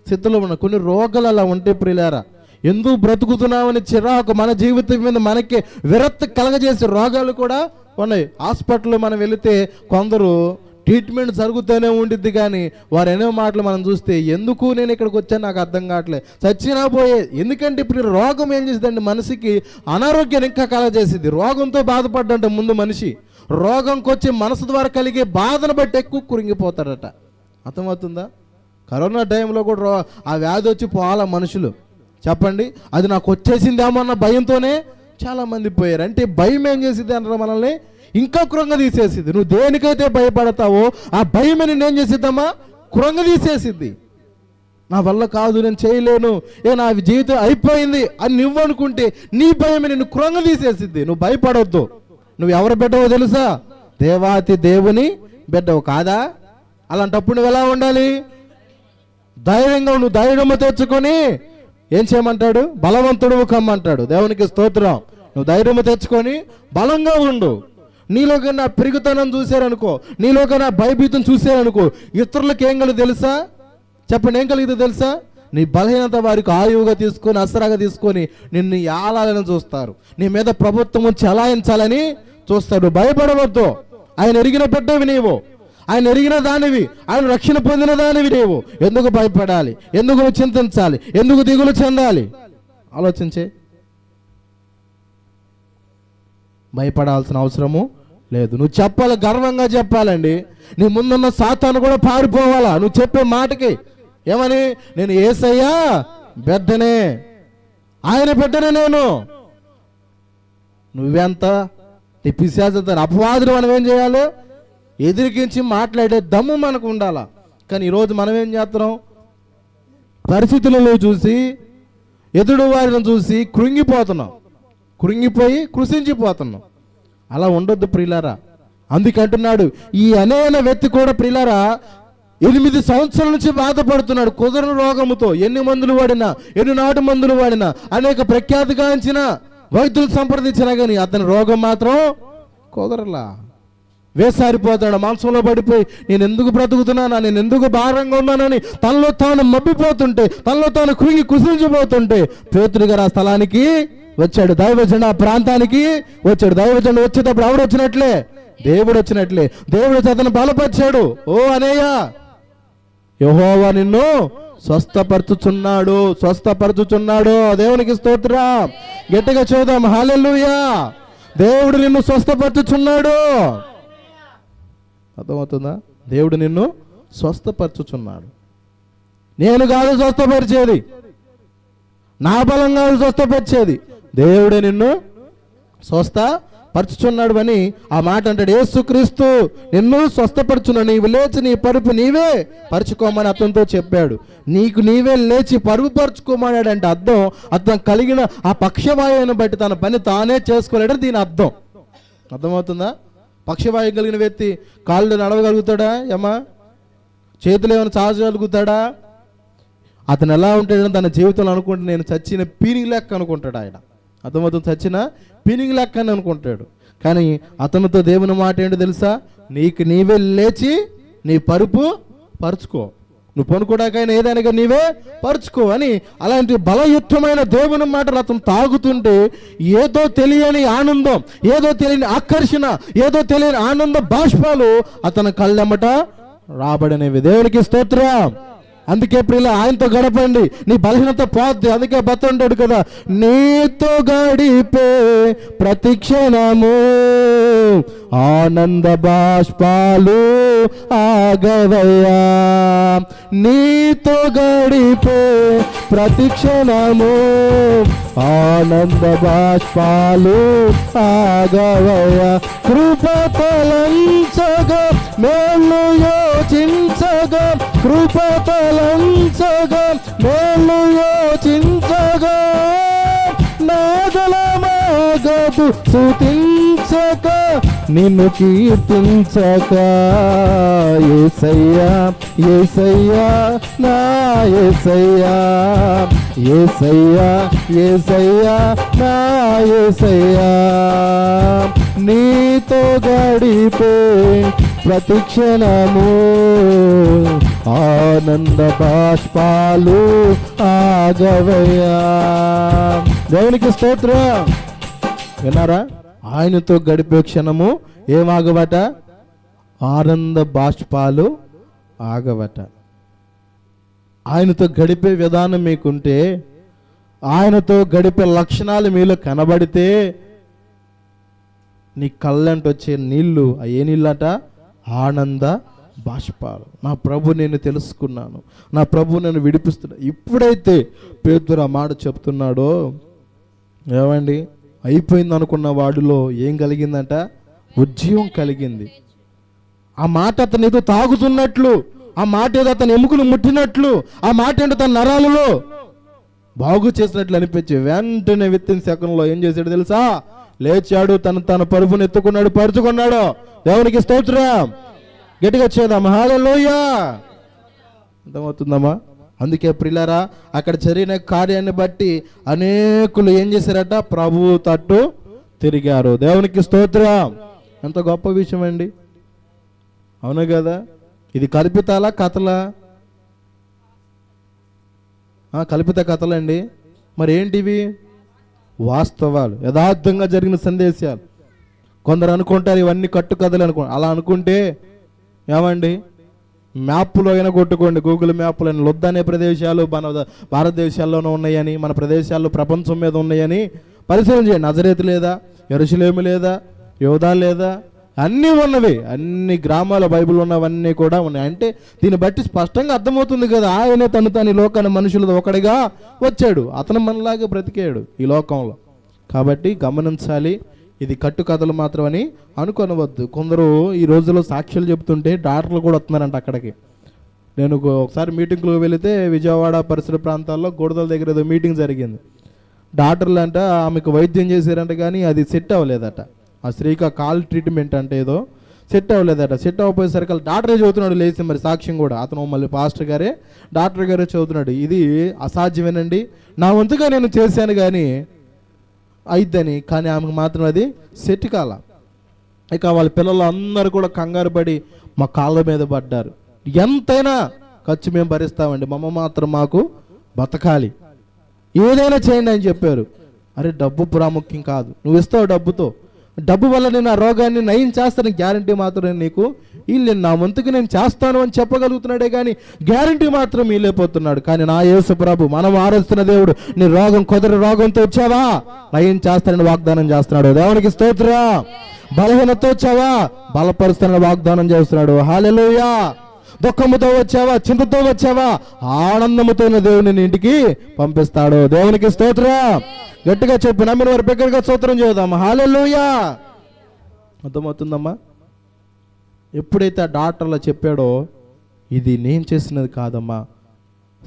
స్థితిలో ఉన్న కొన్ని రోగాలు అలా ఉంటే ప్రియులారా, ఎందుకు బ్రతుకుతున్నామని చిరాకు, మన జీవితం మీద మనకి విరక్తి కలగజేసే రోగాలు కూడా ఉన్నాయి. హాస్పిటల్లో మనం వెళితే కొందరు ట్రీట్మెంట్ జరుగుతూనే ఉండిద్ది, కానీ వారు ఎన్నో మాటలు మనం చూస్తే ఎందుకు నేను ఇక్కడికి వచ్చాను నాకు అర్థం కావట్లేదు, చచ్చినా పోయే. ఎందుకంటే ఇప్పుడు రోగం ఏం చేసిందండి, మనిషికి అనారోగ్యాన్ని ఇంకా కలగజేసింది. రోగంతో బాధపడ్డంట ముందు మనిషి, రోగంకి వచ్చి మనసు ద్వారా కలిగే బాధను బట్టి ఎక్కువ కురింగిపోతాడట. అర్థమవుతుందా? కరోనా టైంలో కూడా ఆ వ్యాధి వచ్చి పోవాల మనుషులు. చెప్పండి, అది నాకు వచ్చేసిందేమో అన్న భయంతోనే చాలామంది పోయారు. అంటే భయం ఏం చేసింది అంటారు మనల్ని, ఇంకా కృంగ తీసేసిద్ది. నువ్వు దేనికైతే భయపడతావో ఆ భయమే నిన్నేం చేసిద్దమ్మా? కృంగ తీసేసిద్ది. నా వల్ల కాదు, నేను చేయలేను, నా జీవితం అయిపోయింది అని నువ్వు అనుకుంటే నీ భయమే నిన్ను కృంగ తీసేసిద్ది. నువ్వు భయపడవద్దు. నువ్వు ఎవరు బిడ్డవో తెలుసా? దేవాతి దేవుని బిడ్డవు కాదా? అలాంటప్పుడు నువ్వు ఎలా ఉండాలి? ధైర్యంగా, నువ్వు ధైర్యము తెచ్చుకొని ఏం చేయమంటాడు? బలవంతుడు కమ్మంటాడు. దేవునికి స్తోత్రం. నువ్వు ధైర్యము తెచ్చుకొని బలంగా ఉండు. నీలో కన్నా పెరుగుతనం చూశారనుకో, నీలో కన్నా భయభీతం చూశారనుకో, ఇతరులకు ఏం కలిగి తెలుసా? చెప్పండి, ఏం కలిగితే తెలుసా? నీ బలహీనత వారికి ఆయువుగా తీసుకొని, అసరాగా తీసుకొని నిన్ను ఆలాలని చూస్తారు. నీ మీద ప్రభుత్వం చలాయించాలని చూస్తారు. భయపడవద్దు. ఆయన ఎరిగిన బిడ్డవి నీవు, ఆయన ఎరిగిన దానివి, ఆయన రక్షణ పొందిన దానివి నీవు. ఎందుకు భయపడాలి? ఎందుకు చింతించాలి? ఎందుకు దిగులు చెందాలి? ఆలోచించే. భయపడాల్సిన అవసరము లేదు. నువ్వు చెప్పాలి, గర్వంగా చెప్పాలండి. నీ ముందున్న సాతాను కూడా పారిపోవాలా నువ్వు చెప్పే మాటకి. ఏమని? నేను యేసయ్యా బిడ్డనే, ఆయన బిడ్డనే నేను. నువ్వెంత నీ పిశాచం అపవాదులు మనం ఏం చేయాలి? ఎదిరికించి మాట్లాడే దమ్ము మనకు ఉండాలా. కానీ ఈరోజు మనం ఏం చేస్తున్నాం? పరిస్థితులలో చూసి, ఎదుడు వారిని చూసి కృంగిపోతున్నాం, కృంగిపోయి కృషించిపోతున్నాం. అలా ఉండొద్దు ప్రియులారా. అందుకంటున్నాడు, ఈ అనేన వ్యక్తి కూడా ప్రియులారా 8 సంవత్సరాల నుంచి బాధపడుతున్నాడు కుదరని రోగముతో. ఎన్ని మందులు వాడినా, ఎన్ని నాటు మందులు వాడినా, అనేక ప్రఖ్యాతిగాంచిన వైద్యులు సంప్రదించినా కానీ అతని రోగం మాత్రం కుదరలా. వేసారిపోతాడు, మాంసంలో పడిపోయి నేను ఎందుకు బ్రతుకుతున్నానా, నేను ఎందుకు భారంగా ఉన్నానని తనలో తాను మబ్బిపోతుంటే, తనలో తాను కృంగి కుసించిపోతుంటే పేతురు గారు ఆ స్థలానికి వచ్చాడు. దైవజనుడు ఆ ప్రాంతానికి వచ్చాడు. దైవజనుడు వచ్చేటప్పుడు ఎవడు వచ్చినట్లే? దేవుడు వచ్చినట్లే. దేవుడు అతను బలపరిచాడు. ఓ అనేయ, యెహోవా నిన్ను స్వస్థపరచుచున్నాడు, స్వస్థపరచుచున్నాడు. దేవునికి స్తోత్రం. గట్టిగా చూద్దాం హల్లెలూయా. దేవుడు నిన్ను స్వస్థపరచుచున్నాడు. అర్థమవుతుందా? దేవుడు నిన్ను స్వస్థపరచుచున్నాడు. నేను కాదు స్వస్థపరిచేది, నా బలం కాదు స్వస్థపరిచేది, దేవుడే నిన్ను స్వస్థపరచుచున్నాడు అని ఆ మాట అంటాడు. యేసుక్రీస్తు నిన్ను స్వస్థపరచున్నాడు. నీవు లేచి నీ పరుపు నీవే పరుచుకోమని అతనితో చెప్పాడు. నీకు నీవే లేచి పరుపు పరుచుకోమన్నాడు. అంటే అర్థం, అతను కలిగిన ఆ పక్షవాయువుని బట్టి తన పని తానే చేసుకోలేడని దీని అర్థం. అర్థమవుతుందా? పక్షవాయువు కలిగిన వ్యక్తి కాళ్ళు నడవగలుగుతాడా? ఏమా చేతులు ఏమైనా చాచగలుగుతాడా? అతను ఎలా ఉంటాడని తన జీవితంలో అనుకుంటే నేను చచ్చిన పీనింగ్ లెక్క అనుకుంటాడు ఆయన. అర్థమవుతుంది? చచ్చిన పీనింగ్ లెక్క అని అనుకుంటాడు. కానీ అతనితో దేవుని మాట ఏంటో తెలుసా? నీకు నీవే లేచి నీ పరుపు పరుచుకో. నువ్వు పనుకోడాకైనా ఏదైనా నీవే పరుచుకో అని. అలాంటి బలయుక్తమైన దేవుని మాటలు అతను తాగుతుంటే ఏదో తెలియని ఆనందం, ఏదో తెలియని ఆకర్షణ, ఏదో తెలియని ఆనంద బాష్పాలు అతని కళ్ళెమ్మట రాబడినవి. దేవునికి స్తోత్రం. అందుకే ప్రియుల ఆయనతో గడపండి, నీ బలహీనత పోద్ది. అందుకే భర్త ఉంటాడు కదా, నీతో గడిపే ప్రతి క్షణము ఆనంద బాష్పాలు ఆగవయ్యా. నీతో గడిపే ప్రతి క్షణము ఆనంద బాష్పాలు ఆగవయ్యా. కృప తలంచగా మేలు యోచించగా, కృప తలంచగా మేలు యోచించగా, నాగలమాగదు స్తుతించక నిన్ను కీర్తించక. యేసయ్యా యేసయ్యా నా యేసయ్యా, యేసయ్యా యేసయ్యా నా యేసయ్యా. నీతో గడిపే ప్రతి క్షణము ఆనంద బాష్పాలు ఆగవయ్యా. దేవునికి స్తోత్రం. విన్నారా? ఆయనతో గడిపే క్షణము ఏమాగవట? ఆనంద బాష్పాలు ఆగవట. ఆయనతో గడిపే విధానం మీకుంటే, ఆయనతో గడిపే లక్షణాలు మీలో కనబడితే, నీ కళ్ళంట వచ్చే నీళ్లు ఏ నీళ్ళట? ఆనంద బాష్పాలు. నా ప్రభు నేను తెలుసుకున్నాను, నా ప్రభు నేను విడిపిస్తున్నా. ఇప్పుడైతే పేతురు ఆ మాట చెప్తున్నాడో, ఏమండి, అయిపోయింది అనుకున్న వాడిలో ఏం కలిగిందంట? ఉజ్జీవం కలిగింది. ఆ మాట అతను ఏదో తాగుతున్నట్లు, ఆ మాట ఏదో అతని ఎముకలు ముట్టినట్లు, ఆ మాట ఏంటో తన నరాలలో బాగు చేసినట్లు అనిపించి వెంటనే విత్తిన సెకండ్లో ఏం చేశాడు తెలుసా? లేచాడు, తన పరుపుని ఎత్తుకున్నాడు, పరుచుకున్నాడు. దేవునికి స్తోత్రం. గట్టిగా చేద్దామా హల్లెలూయా. అర్థమవుతుందమ్మా? అందుకే ప్రియులారా, అక్కడ జరిగిన కార్యాన్ని బట్టి అనేకులు ఏం చేశారట? ప్రభువు తట్టు తిరిగారు. దేవునికి స్తోత్రం. ఎంత గొప్ప విషయం అండి, అవును కదా? ఇది కల్పితాలా కథలా? కల్పిత కథలండి. మరి ఏంటివి? వాస్తవాలు, యథార్థంగా జరిగిన సందేశాలు. కొందరు అనుకుంటారు ఇవన్నీ కట్టుకథలు అలా అనుకుంటే ఏమండి, మ్యాప్లో అయినా కొట్టుకోండి, గూగుల్ మ్యాప్లో అయినా లొద్ద అనే ప్రదేశాలు మన భారతదేశాల్లోనే ఉన్నాయని, మన ప్రదేశాల్లో ప్రపంచం మీద ఉన్నాయని పరిశీలన చేయండి. నజరేతు లేదా, యెరూషలేము లేదా, యోధా లేదా, అన్నీ ఉన్నవి. అన్ని గ్రామాల బైబిల్ ఉన్నవన్నీ కూడా ఉన్నాయి. అంటే దీన్ని బట్టి స్పష్టంగా అర్థమవుతుంది కదా, ఆయనే తను లోకాన్ని మనుషులతో ఒకడిగా వచ్చాడు, అతను మనలాగే బ్రతికాడు ఈ లోకంలో. కాబట్టి గమనించాలి, ఇది కట్టుకథలు మాత్రమని అనుకోనవద్దు. కొందరు ఈ రోజుల్లో సాక్ష్యాలు చెప్తుంటే డాక్టర్లు కూడా వస్తున్నారంట అక్కడికి. నేను ఒకసారి మీటింగ్లో వెళితే విజయవాడ పరిసర ప్రాంతాల్లో గోడదల దగ్గర ఏదో మీటింగ్ జరిగింది. డాక్టర్లు అంట ఆమెకు వైద్యం చేశారంట, కానీ అది సెట్ అవ్వలేదట. ఆ స్త్రీకి కాల్ ట్రీట్మెంట్ అంటే ఏదో సెట్ అవ్వలేదట. సెట్ అవ్వపోయేసరికి డాక్టరే చదువుతున్నాడు లేచి, మరి సాక్ష్యం కూడా అతను మళ్ళీ పాస్టర్ గారే, డాక్టర్ గారే చదువుతున్నాడు. ఇది అసాధ్యమేనండి, నా వంతుగా నేను చేశాను కానీ అయిద్దని, కానీ ఆమెకు మాత్రం అది సెట్ కాల. ఇక వాళ్ళ పిల్లలు అందరూ కూడా కంగారు పడి మా కాళ్ళ మీద పడ్డారు. ఎంతైనా ఖర్చు మేము భరిస్తామండి, మమ్మ మాత్రం మాకు బతకాలి, ఏదైనా చేయండి అని చెప్పారు. అరే డబ్బు ప్రాముఖ్యం కాదు, నువ్వు ఇస్తావు డబ్బుతో, డబ్బు వల్ల నేను ఆ రోగాన్ని నయం చేస్తాను గ్యారంటీ మాత్రం నీకు వీళ్ళు, నా వంతుకి నేను చేస్తాను అని చెప్పగలుగుతున్నాడే కానీ గ్యారంటీ మాత్రం వీలేపోతున్నాడు. కానీ నా యేసు ప్రభు, మనం ఆరాధిస్తున్న దేవుడు, నీ రోగం కుదర రోగంతో వచ్చావా నయం చేస్తానని వాగ్దానం చేస్తున్నాడు. దేవునికి స్తోత్రం. బలహీనతో వచ్చావా బలపరుస్తానని వాగ్దానం చేస్తున్నాడు. హల్లెలూయా. దుఃఖముతో వచ్చావా, చింతతో వచ్చావా, ఆనందముతో దేవుని ఇంటికి పంపిస్తాడు. దేవునికి స్తోత్రం. గట్టిగా చెప్పు, నమ్మిన వారి బిగ్గరగా స్తోత్రం చేద్దాం. హల్లెలూయా. అర్థమవుతుందమ్మా? ఎప్పుడైతే ఆ డాక్టర్లో చెప్పాడో, ఇది నేను చేసినది కాదమ్మా,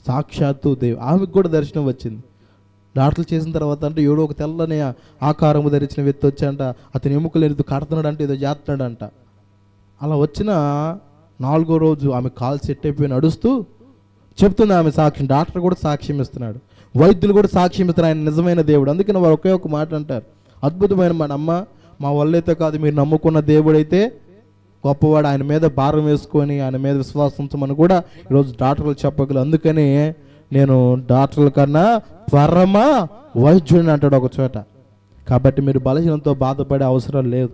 సాక్షాత్తు ఆమెకు కూడా దర్శనం వచ్చింది. డాక్టర్లు చేసిన తర్వాత అంటే ఏడో ఒక తెల్లని ఆకారము ధరించిన వ్యక్తి వచ్చాడంట, అతని ఎముకలు ఎదుగు కడుతున్నాడు అంటే ఏదో చేస్తున్నాడంట. అలా వచ్చిన 4వ రోజు ఆమె కాలు సెట్ అయిపోయి నడుస్తూ చెప్తుంది ఆమె సాక్ష్యం. డాక్టర్ కూడా సాక్ష్యం ఇస్తున్నాడు, వైద్యులు కూడా సాక్ష్యం ఇస్తారు, ఆయన నిజమైన దేవుడు. అందుకని వారు ఒకే ఒక మాట అంటారు, అద్భుతమైన మాట, అమ్మ మా వల్లైతే కాదు, మీరు నమ్ముకున్న దేవుడైతే గొప్పవాడు, ఆయన మీద భారం వేసుకొని ఆయన మీద విశ్వాసం ఉంచమని కూడా ఈరోజు డాక్టర్లు చెప్పగలరు. అందుకని నేను డాక్టర్ల కన్నా పరమ వైద్యుడిని అంటాడు ఒక చోట. కాబట్టి మీరు బలహీనతో బాధపడే అవసరం లేదు.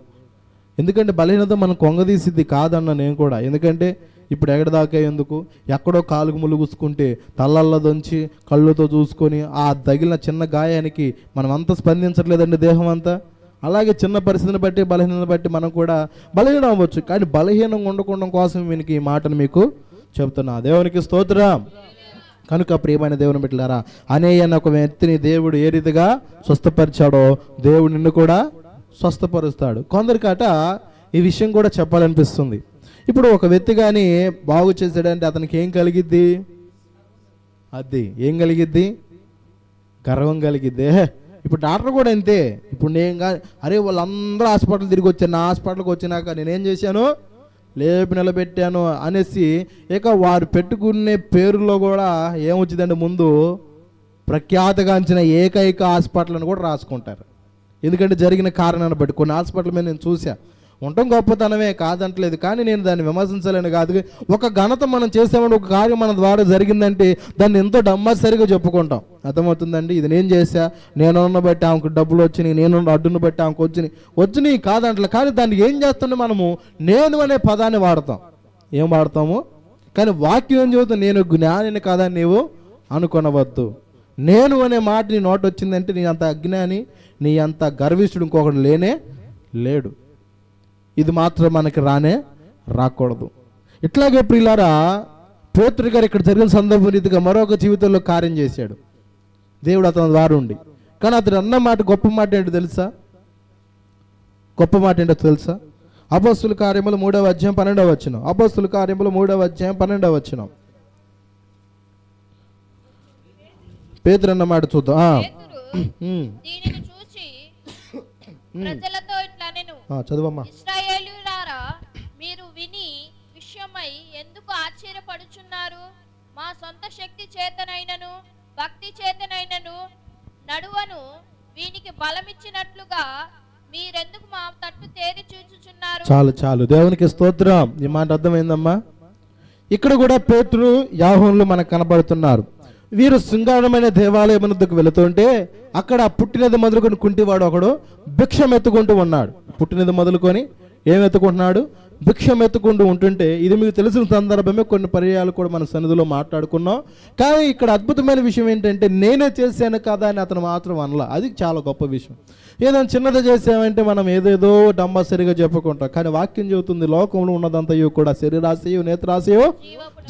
ఎందుకంటే బలహీనత మనం కొంగదీసిద్ది కాదన్న నేను కూడా. ఎందుకంటే ఇప్పుడు ఎక్కడిదాకా ఎందుకు, ఎక్కడో కాలుకు ములుగుసుకుంటే తల్లల్లో దంచి కళ్ళుతో చూసుకొని ఆ తగిలిన చిన్న గాయానికి మనం అంతా స్పందించట్లేదండి దేహం అంతా. అలాగే చిన్న పరిస్థితిని బట్టి బలహీనతను బట్టి మనం కూడా బలహీనం అవ్వచ్చు. కానీ బలహీనంగా ఉండకుండా కోసం వీనికి ఈ మాటను మీకు చెబుతున్నా. దేవునికి స్తోత్రం. కనుక ప్రియమైన దేవుని బిడ్డలారా, అనేయన్న ఒక వ్యక్తిని దేవుడు ఏ రీతిగా స్వస్థపరిచాడో దేవుడు నిన్ను కూడా స్వస్థపరుస్తాడు. కొందరికట ఈ విషయం కూడా చెప్పాలనిపిస్తుంది. ఇప్పుడు ఒక వ్యక్తి కానీ బాగు చేశాడంటే అతనికి ఏం కలిగిద్ది? అది ఏం కలిగిద్ది? గర్వం కలిగిద్ది. ఇప్పుడు డాక్టర్ కూడా అంతే. ఇప్పుడు నేను కానీ అరే వాళ్ళందరూ హాస్పిటల్ తిరిగి వచ్చాను, నా హాస్పిటల్కి వచ్చినాక నేనేం చేశాను, లేపి నిలబెట్టాను అనేసి ఇక వారు పెట్టుకునే పేరులో కూడా ఏమొచ్చిందంటే ముందు ప్రఖ్యాతగాంచిన ఏకైక హాస్పిటల్ అని కూడా రాసుకుంటారు. ఎందుకంటే జరిగిన కారణాన్ని బట్టి కొన్ని హాస్పిటల్ మీద నేను చూసా. ఉండటం గొప్పతనమే కాదంటలేదు, కానీ నేను దాన్ని విమర్శించాలని కాదు. ఒక ఘనత మనం చేసామని, ఒక కార్యం మన ద్వారా జరిగిందంటే దాన్ని ఎంతో డమ్మసరిగా చెప్పుకుంటాం. అర్థమవుతుందండి? ఇది నేను చేశా, నేను బట్టి ఆమెకు డబ్బులు వచ్చినాయి, నేను అడ్డును బట్టి ఆమెకు వచ్చినాయి కాదంటలే. కానీ దాన్ని ఏం చేస్తుంటే మనము నేను అనే పదాన్ని వాడతాం. ఏం వాడతాము? కానీ వాక్యం ఏం చెబుతాం? నేను జ్ఞానిని కాదని నీవు అనుకొనవద్దు. నేను అనే మాట నీ నోట వచ్చిందంటే నీ అంత అజ్ఞాని, నీ అంత గర్విష్ఠుడు ఇంకొకటి లేనే లేడు. ఇది మాత్రం మనకి రాకూడదు. ఇట్లాగే ప్రియులారా, పేతురు గారు ఇక్కడ జరిగిన సందర్భం రీతిగా మరొక జీవితంలో కార్యం చేశాడు దేవుడు అతని ద్వారా ఉండి. కానీ అతను అన్న మాట గొప్ప మాట ఏంటో తెలుసా? గొప్ప మాట ఏంటో తెలుసా? అపోస్తుల కార్యములు 3వ అధ్యాయం 12వ వచనం. అపోస్తుల కార్యములు 3వ అధ్యాయం 12వ వచనం. పేతురు అన్న మాట చూద్దాం. ప్రజలతో ఇట్లా నేను చదువమ్మా. ఇశ్రాయేలులారా, మీరు విని విషయమై ఎందుకు ఆశ్చర్యపడుచున్నారు? మా సొంత శక్తి చేతనైనను భక్తి చేతనైనను నడువను వీనికి బలమిచ్చినట్లుగా మీరెందుకు మా తట్టు తేరి చూచుచున్నారు? చాలు దేవునికి స్తోత్రం. ఈ మాట అర్థమైందమ్మా? ఇక్కడ కూడా పేతురు యాహోన్లు మనకు కనబడుతున్నారు. వీరు శృంగారమైన దేవాలయం వద్దకు వెళుతుంటే అక్కడ పుట్టినది మొదలుకొని కుంటివాడు ఒకడు భిక్షం ఎత్తుకుంటూ ఉన్నాడు. పుట్టినది మొదలుకొని ఏం ఎత్తుకుంటున్నాడు? భిక్షం ఎత్తుకుంటూ ఉంటుంటే, ఇది మీకు తెలిసిన సందర్భమే, కొన్ని పర్యాయాలు కూడా మన సన్నిధిలో మాట్లాడుకున్నాం. కానీ ఇక్కడ అద్భుతమైన విషయం ఏంటంటే నేనే చేశాను కదా అని అతను మాత్రం అనలా. అది చాలా గొప్ప విషయం. ఏదైనా చిన్నది చేసామంటే మనం ఏదేదో డమ్మసరిగా చెప్పుకుంటాం. కానీ వాక్యం చెబుతుంది లోకంలో ఉన్నదంతయు కూడా శరీరాశయు నేత్రాశయు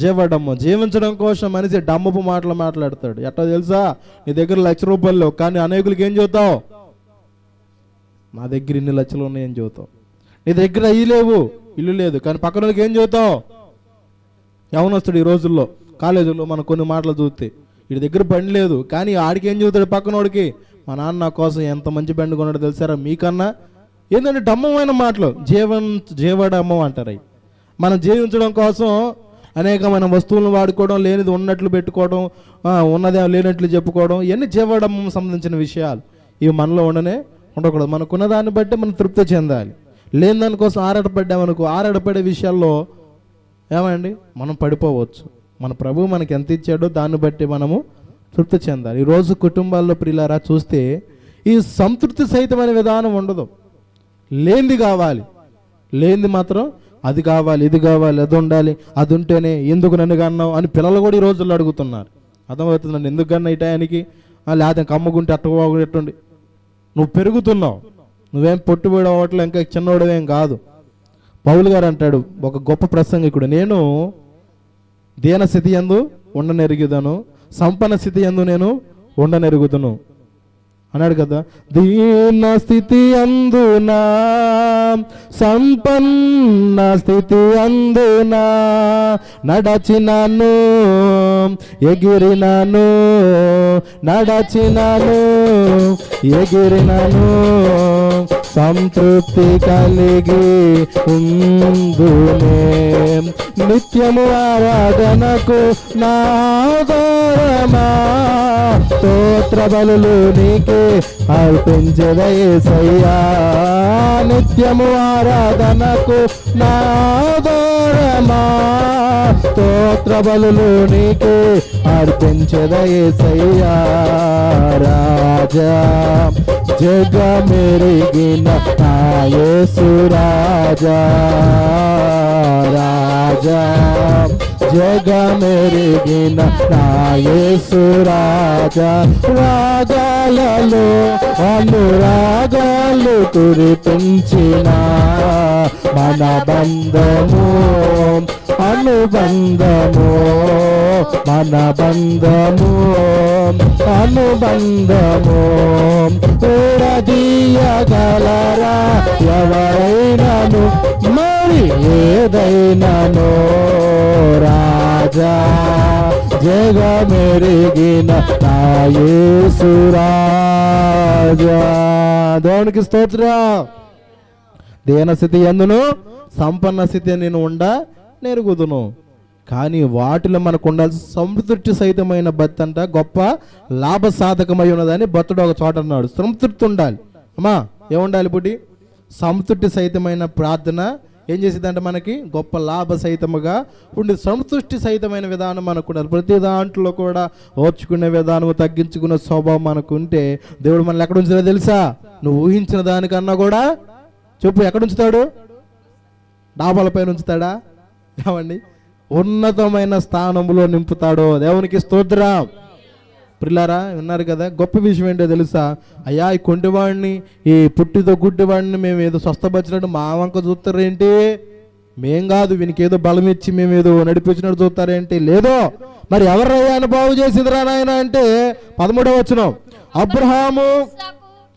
జీవడమ్ము. జీవించడం కోసం మనిషి డమ్మపు మాటలు మాట్లాడతాడు. ఎట్లా తెలుసా? నీ దగ్గర 1,00,000 రూపాయలు లేవు, కానీ అనేకులకి ఏం చెబుతావు? నా దగ్గర ఇన్ని లక్షలు ఉన్నాయని చెబుతావు. నీ దగ్గర అయ్యి లేవు, ఇల్లు లేదు, కానీ పక్కన వాళ్ళకి ఏం చెబుతావు? యవనొస్తాడు ఈ రోజుల్లో కాలేజీలో మనం కొన్ని మాటలు చూస్తే, వీడి దగ్గర బండి లేదు, కానీ ఆడికి ఏం చెబుతాడు పక్కనోడికి? మా నాన్న నా కోసం ఎంత మంచి బండి కొన్నాడో తెలుసారా మీకన్నా? ఏంటంటే డమ్మమైన మాటలు, జీవడమ్మం అంటారు. అవి మనం జీవించడం కోసం అనేకమైన వస్తువులను వాడుకోవడం, లేనిది ఉన్నట్లు పెట్టుకోవడం, ఉన్నదే లేనట్లు చెప్పుకోవడం, ఇవన్నీ జీవడమ్మం సంబంధించిన విషయాలు. ఇవి మనలో ఉండకూడదు. మనకున్న దాన్ని బట్టి మనం తృప్తి చెందాలి. లేని దానికోసం ఆరాటపడ్డామనుకో, ఆరాటపడే విషయాల్లో ఏమండి మనం పడిపోవచ్చు. మన ప్రభువు మనకి ఎంత ఇచ్చాడో దాన్ని బట్టి మనము తృప్తి చెందాలి. ఈరోజు కుటుంబాల్లో ప్రియులారా చూస్తే ఈ సంతృప్తి సహితమైన విధానం ఉండదు. లేనిది కావాలి, లేనిది మాత్రం అది కావాలి, ఇది కావాలి, అది ఉండాలి, అది ఉంటేనే ఎందుకు నన్ను కన్నావు అని పిల్లలు కూడా ఈ రోజుల్లో అడుగుతున్నారు. అర్థమవుతుందండి? ఎందుకు కన్నా ఈ టయానికి? లేదా కమ్మగుంటే ఎట్టుండి నువ్వు పెరుగుతున్నావు, నువ్వేం పొట్టుబడి అవ్వట్లే, ఇంకా చిన్నోడవేం కాదు. పౌలు గారు అంటాడు, ఒక గొప్ప ప్రసంగికుడు, నేను దీన స్థితి యందు ఉండనెరుగుదను, సంపన్న స్థితి యందు నేను ఉండనెరుగుదును అన్నాడు కదా. దీన స్థితి అందునా సంపన్న స్థితి అందునా నడచినాను, ఎగిరినాను, నడచినాను, ఎగిరినాను, సంతృప్తి కలిగి ఉందునే, నిత్యము ఆరాధనకు నాదరమా స్తోత్ర బలులు నీకే అర్పించెదా యేసయ్యా. నిత్యము ఆరాధనకు నాదోరమా, స్తోత్ర బలులు నీకే అర్పించెదా యేసయ్యా. రాజా జగమెరిగిన నా యేసు రాజా, రాజా జగమెరిగిన నా యేసు రాజా. రాగాలలో అనురాగాలు కురిపించిన మన బంధము అనుబంధము, మన బంధము అనుబంధము. విడదీయగలరా ఎవరైనాను మరి ఏదైనాను. రాజా జగమెరిగిన నా యేసు రాజా. దేవునికి స్తోత్రం. దేన స్థితి ఎందును సంపన్న స్థితి నేను నెరుగుదును. కానీ వాటిలో మనకు ఉండాల్సిన సంతృప్తి సహితమైన భక్తి అంట గొప్ప లాభసాధకమై ఉన్నదని భక్తుడు ఒక చోట అన్నాడు. సంతృప్తి ఉండాలి. అమ్మా ఏముండాలి పుట్టి? సంతృప్తి సహితమైన ప్రార్థన ఏం చేసేదంటే మనకి గొప్ప లాభ సహితముగా ఉండి సంతృష్టి సహితమైన విధానం మనకు ఉండాలి. ప్రతి దాంట్లో కూడా ఓర్చుకునే విధానం, తగ్గించుకునే స్వభావం మనకు ఉంటే దేవుడు మనల్ని ఎక్కడ ఉంచుతాడో తెలుసా? నువ్వు ఊహించిన దానికన్నా కూడా చెప్పు, ఎక్కడ ఉంచుతాడు? డాబాలపైన ఉంచుతాడా? ఏమండి, ఉన్నతమైన స్థానంలో నింపుతాడు. దేవునికి స్తోత్రం. ప్రిలారా విన్నారు కదా, గొప్ప విషయం ఏంటో తెలుసా? అయ్యా ఈ కొంటివాడిని, ఈ పుట్టితో గుడ్డివాడిని మేము ఏదో స్వస్థపరిచినట్టు మా వంక చూస్తారేంటి? మేం కాదు, వీనికి ఏదో బలం ఇచ్చి మేము ఏదో నడిపించినట్టు చూస్తారేంటి? లేదో. మరి ఎవరయ్యా బాగు చేసిదిరా నాయన అంటే 13వ వచనం, అబ్రహాము,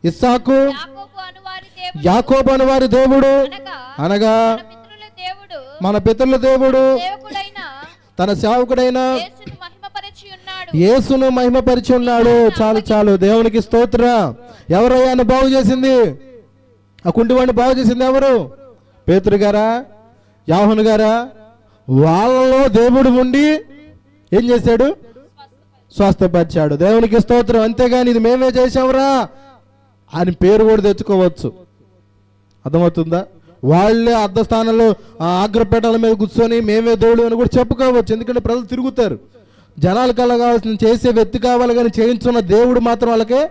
ఇస్సాకు, యాకోబు అను వారి దేవుడు అనగా మన పితరుల దేవుడు తన సేవకుడైన యేసును మహిమపరిచి ఉన్నాడు. చాలు చాలు. దేవునికి స్తోత్రం. ఎవరయ్యాను బాగు చేసింది? ఆ కుంటివాడిని బాగు చేసింది ఎవరు? పేతురు గారా, యోహాను గారా? వాళ్ళలో దేవుడు ఉండి ఏం చేశాడు? స్వస్థపరిచాడు. దేవునికి స్తోత్రం. అంతేగాని ఇది మేమే చేసాంరా అని పేరు కూడా తెచ్చుకోవచ్చు. అర్థమవుతుందా? వాళ్ళే అర్ధస్థానంలో అగ్రపేటల మీద కూర్చొని మేమే దేవుడు అని కూడా చెప్పుకోవచ్చు. ఎందుకంటే ప్రజలు తిరుగుతారు. జనాలు కల్లా కావాల్సిన చేసే వ్యక్తి కావాలి, కానీ చేయించున్న దేవుడు మాత్రం వాళ్ళకే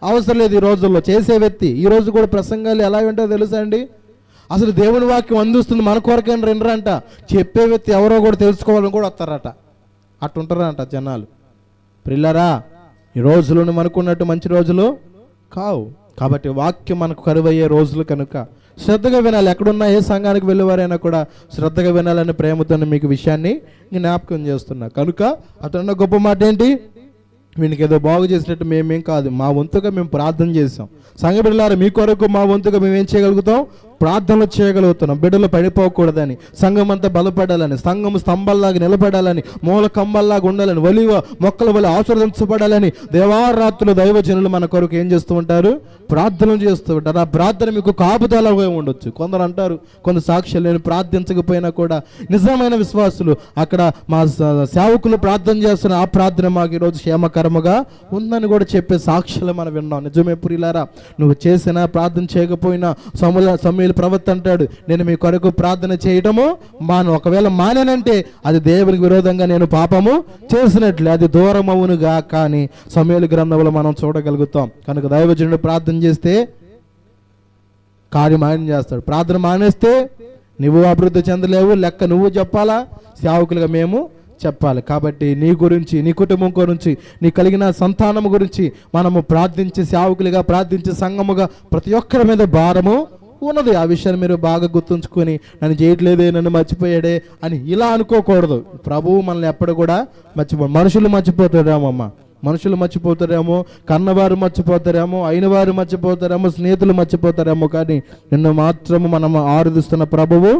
అవసరం లేదు. ఈ రోజుల్లో చేసే వ్యక్తి. ఈ రోజు కూడా ప్రసంగాలు ఎలా ఉంటాయో తెలుసా అండి? అసలు దేవుని వాక్యం అందిస్తుంది మన కొరకైనా రెండరంట. చెప్పే వ్యక్తి ఎవరో కూడా తెలుసుకోవాలని కూడా వస్తారట. అట్టుంటారంట జనాలు. ప్రిల్లరా, ఈ రోజులను మనకున్నట్టు మంచి రోజులు కావు. కాబట్టి వాక్యం మనకు కరువయ్యే రోజులు కనుక శ్రద్ధగా వినాలి. ఎక్కడున్నా ఏ సంఘానికి వెళ్ళేవారైనా కూడా శ్రద్ధగా వినాలనే ప్రేమతో మీకు విషయాన్ని జ్ఞాపకం చేస్తున్నా. కనుక అతనున్న గొప్ప మాట ఏంటి? వీనికి ఏదో బాగు చేసినట్టు మేమేం కాదు, మా వంతుగా మేము ప్రార్థన చేసాం. సంఘ బిడ్డలారా, మీ కొరకు మా వంతుగా మేము ఏం చేయగలుగుతాం? ప్రార్థనలు చేయగలుగుతున్నాం. బిడ్డలు పడిపోకూడదని, సంఘం అంతా బలపడాలని, సంఘం స్తంభాల్లాగా నిలబడాలని, మూల కంబల్లాగా ఉండాలని, ఒలివ మొక్కల వల్ల ఆశీర్వదించబడాలని దేవారాత్రులు దైవజనులు మన కొరకు ఏం చేస్తూ ఉంటారు? ప్రార్థనలు చేస్తూ ఉంటారు. ఆ ప్రార్థన మీకు కాపుదలగా ఉండొచ్చు. కొందరు అంటారు, కొంత సాక్ష్యాలు నేను ప్రార్థించకపోయినా కూడా నిజమైన విశ్వాసులు అక్కడ మా సేవకులు ప్రార్థన చేస్తున్న ఆ ప్రార్థన మాకు ఈరోజు క్షేమకరముగా ఉందని కూడా చెప్పే సాక్ష్యాలు మనం విన్నాం. నిజమే ప్రియులారా, నువ్వు చేసినా ప్రార్థన చేయకపోయినా సమూయేలు ప్రవక్త అంటాడు, నేను మీ కొరకు ప్రార్థన చేయటము మాను. ఒకవేళ మానేనంటే అది దేవునికి విరోధంగా నేను పాపము చేసినట్లే, అది దూరమవునుగా. కానీ సమూయేలు గ్రంథంలో మనం చూడగలుగుతాం. కనుక దైవజనుడు ప్రార్థన చేస్తే కార్యం ఆయన చేస్తాడు. ప్రార్థన మానేస్తే నువ్వు అభివృద్ధి చెందలేవు. లెక్క నువ్వు చెప్పాలా, సేవకులుగా మేము చెప్పాలి. కాబట్టి నీ గురించి, నీ కుటుంబం గురించి, నీ కలిగిన సంతానం గురించి మనము ప్రార్థించే సేవకులుగా, ప్రార్థించే సంఘముగా ప్రతి ఒక్కరి మీద భారము ఉన్నది. ఆ విషయాన్ని మీరు బాగా గుర్తుంచుకొని నన్ను చేయట్లేదే, నన్ను మర్చిపోయాడే అని ఇలా అనుకోకూడదు. ప్రభువు మనల్ని ఎప్పుడు కూడా మనుషులు మర్చిపోతారేమో అమ్మ, మనుషులు మర్చిపోతారేమో, కన్నవారు మర్చిపోతారేమో, అయిన వారు మర్చిపోతారేమో, స్నేహితులు మర్చిపోతారేమో, కానీ నిన్ను మాత్రము మనం ఆరాధిస్తున్న ప్రభువు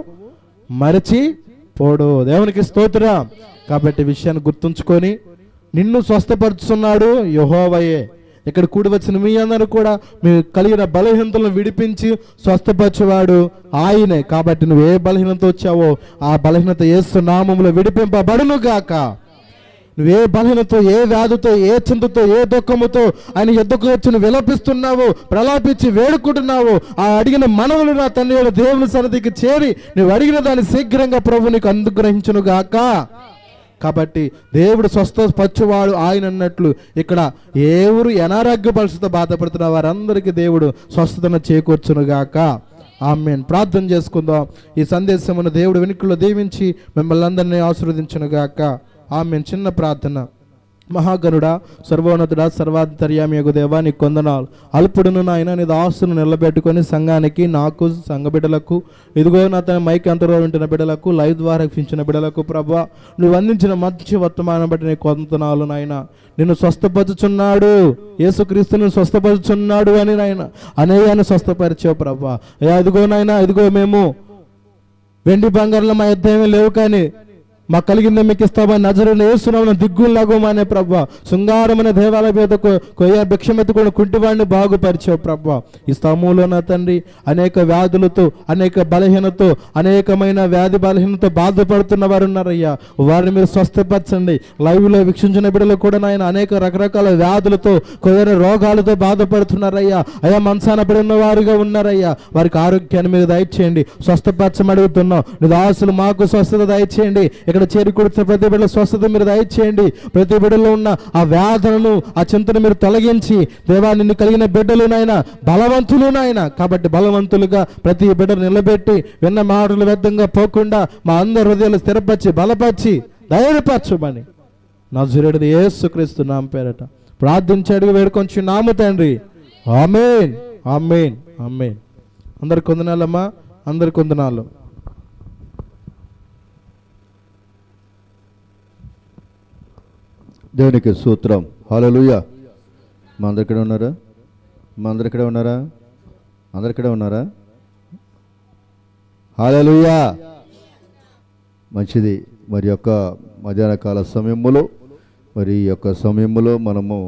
మరచిపోడు. దేవునికి స్తోత్రం. కాబట్టి విషయాన్ని గుర్తుంచుకొని నిన్ను స్వస్థపరుచున్నాడు యెహోవాయే. ఇక్కడ కూడి వచ్చిన మీ అందరూ కూడా మీరు కలిగిన బలహీనతలను విడిపించి స్వస్థపరచువాడు ఆయనే. కాబట్టి నువ్వు ఏ బలహీనత వచ్చావో ఆ బలహీనత యేసు నామములో విడిపింపబడును గాక. నువ్వు ఏ బలహీనతో, ఏ వ్యాధితో, ఏ చింతతో, ఏ దుఃఖముతో ఆయన యుద్ధకు వచ్చి నువ్వు విలపిస్తున్నావు, ప్రలాపించి వేడుకుంటున్నావు, ఆ అడిగిన మనవులు నా తండ్రి అయిన దేవుని సన్నిధికి చేరి నువ్వు అడిగిన దాన్ని శీఘ్రంగా ప్రభు నీకు అనుగ్రహించును గాక. కాబట్టి దేవుడు స్వస్థపరచువాడు ఆయన అన్నట్లు ఇక్కడ ఎవరు అనారోగ్య పరిస్థితితో బాధపడుతున్న వారందరికీ దేవుడు స్వస్థతను చేకూర్చును గాక. ఆమేన్. ప్రార్థన చేసుకుందాం. ఈ సందేశమును దేవుడు వెనుకలో దీవించి మిమ్మల్ని అందరినీ ఆశీర్వదించును గాక. ఆమేన్. చిన్న ప్రార్థన. మహాగణుడా, సర్వోన్నతుడా, సర్వాంతర్యామి యగు దేవా, నీ కొందనాలు. అల్పుడును నాయన నీ దాసును నిలబెట్టుకొని సంఘానికి, నాకు, సంఘ బిడ్డలకు, ఇదిగో నా తన మైక్ అంతలో వింటున్న బిడ్డలకు, లైవ్ ద్వారా వీక్షించిన బిడ్డలకు ప్రభా, నువ్వు అందించిన మంచి వర్తమానం బట్టి నీ కొందనాలు నాయన. నిన్ను స్వస్థపరుచున్నాడు, యేసుక్రీస్తుని స్వస్థపరుచున్నాడు అని నాయన అనేయాన్ని స్వస్థపరిచావు ప్రభా. ఇదిగో నాయన, ఇదిగో మేము వెండి బంగారంలో మా యుద్ధం ఏమీ లేవు, కానీ మాకు కలిగిందే మీకు ఇస్తామని నజరేయుడైన యేసు నామమున దిగ్గుల్లాగోమనే ప్రభా. శృంగారమైన దేవాలయ మీద భిక్షమెత్తుకుని కుంటివాడిని బాగుపరిచావు ప్రభా. ఈ స్థలములో నా తండ్రి అనేక వ్యాధులతో, అనేక బలహీనతో, అనేకమైన వ్యాధి బలహీనతో బాధపడుతున్న వారు ఉన్నారయ్యా. వారిని మీరు స్వస్థపరచండి. లైవ్లో వీక్షించిన బిడ్డలు కూడా నాయన అనేక రకరకాల వ్యాధులతో, కొన్ని రోగాలతో బాధపడుతున్నారయ్యా. అయ్యా, మంచాన పడిన వారుగా ఉన్నారయ్యా. వారికి ఆరోగ్యాన్ని మీరు దయచేయండి. స్వస్థపరచమడుగుతున్నాం. నీ దాసులు మాకు స్వస్థత దయచేయండి. ఇక్కడ చేరికూర్చిన ప్రతి బిడ్డల స్వస్థత మీరు దయచేయండి. ప్రతి బిడ్డలో ఉన్న ఆ వ్యాధులను, ఆ చింతను మీరు తొలగించి దేవా, నిన్ను కలిగిన బిడ్డలు నాయన బలవంతులు నాయన. కాబట్టి బలవంతులుగా ప్రతి బిడ్డను నిలబెట్టి విన్న మాటలు వ్యర్థంగా పోకుండా మా అందరి హృదయాలు స్థిరపరిచి బలపరిచి ధైర్యపరచమని నజరేయుడైన యేసుక్రీస్తు నామమున పేరట ప్రార్థించి అడిగి వేడుకొంచున్నాము తండ్రి. ఆమేన్, ఆమేన్, ఆమేన్. అందరికి వందనాలమ్మా, అందరికి వందనాలు. దేవునికి స్తోత్రం. హల్లెలూయా. మా అందరు ఇక్కడే ఉన్నారా? మా అందరు ఇక్కడే ఉన్నారా? అందరు ఇక్కడే ఉన్నారా? హల్లెలూయా. మంచిది. మరి యొక్క మధ్యాహ్న కాల సమయంలో, మరి ఈ యొక్క సమయంలో మనము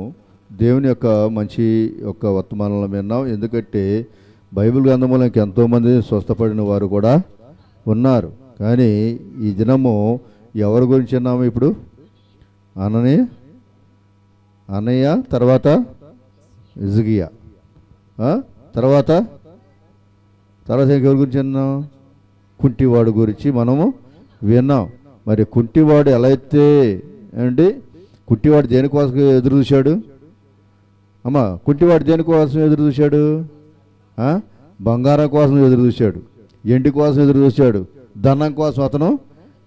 దేవుని యొక్క మంచి యొక్క వర్తమానాలను విన్నాం. ఎందుకంటే బైబిల్ గ్రంథంలో ఎంతోమంది స్వస్థపడిన వారు కూడా ఉన్నారు. కానీ ఈ దినము ఎవరి గురించి విన్నాము? ఇప్పుడు అనయ్య, తర్వాత హిజ్కియా, తర్వాత ఎవరి గురించి విన్నాం? కుంటివాడు గురించి మనము విన్నాం. మరి కుంటివాడు ఎలా అయితే అండి, కుంటివాడు దేనికోసం ఎదురు చూశాడు? అమ్మా, కుంటివాడు దేనికోసం ఎదురు చూశాడు? బంగారం కోసం ఎదురు చూశాడు, ఎండి కోసం ఎదురు చూశాడు, ధనం కోసం అతను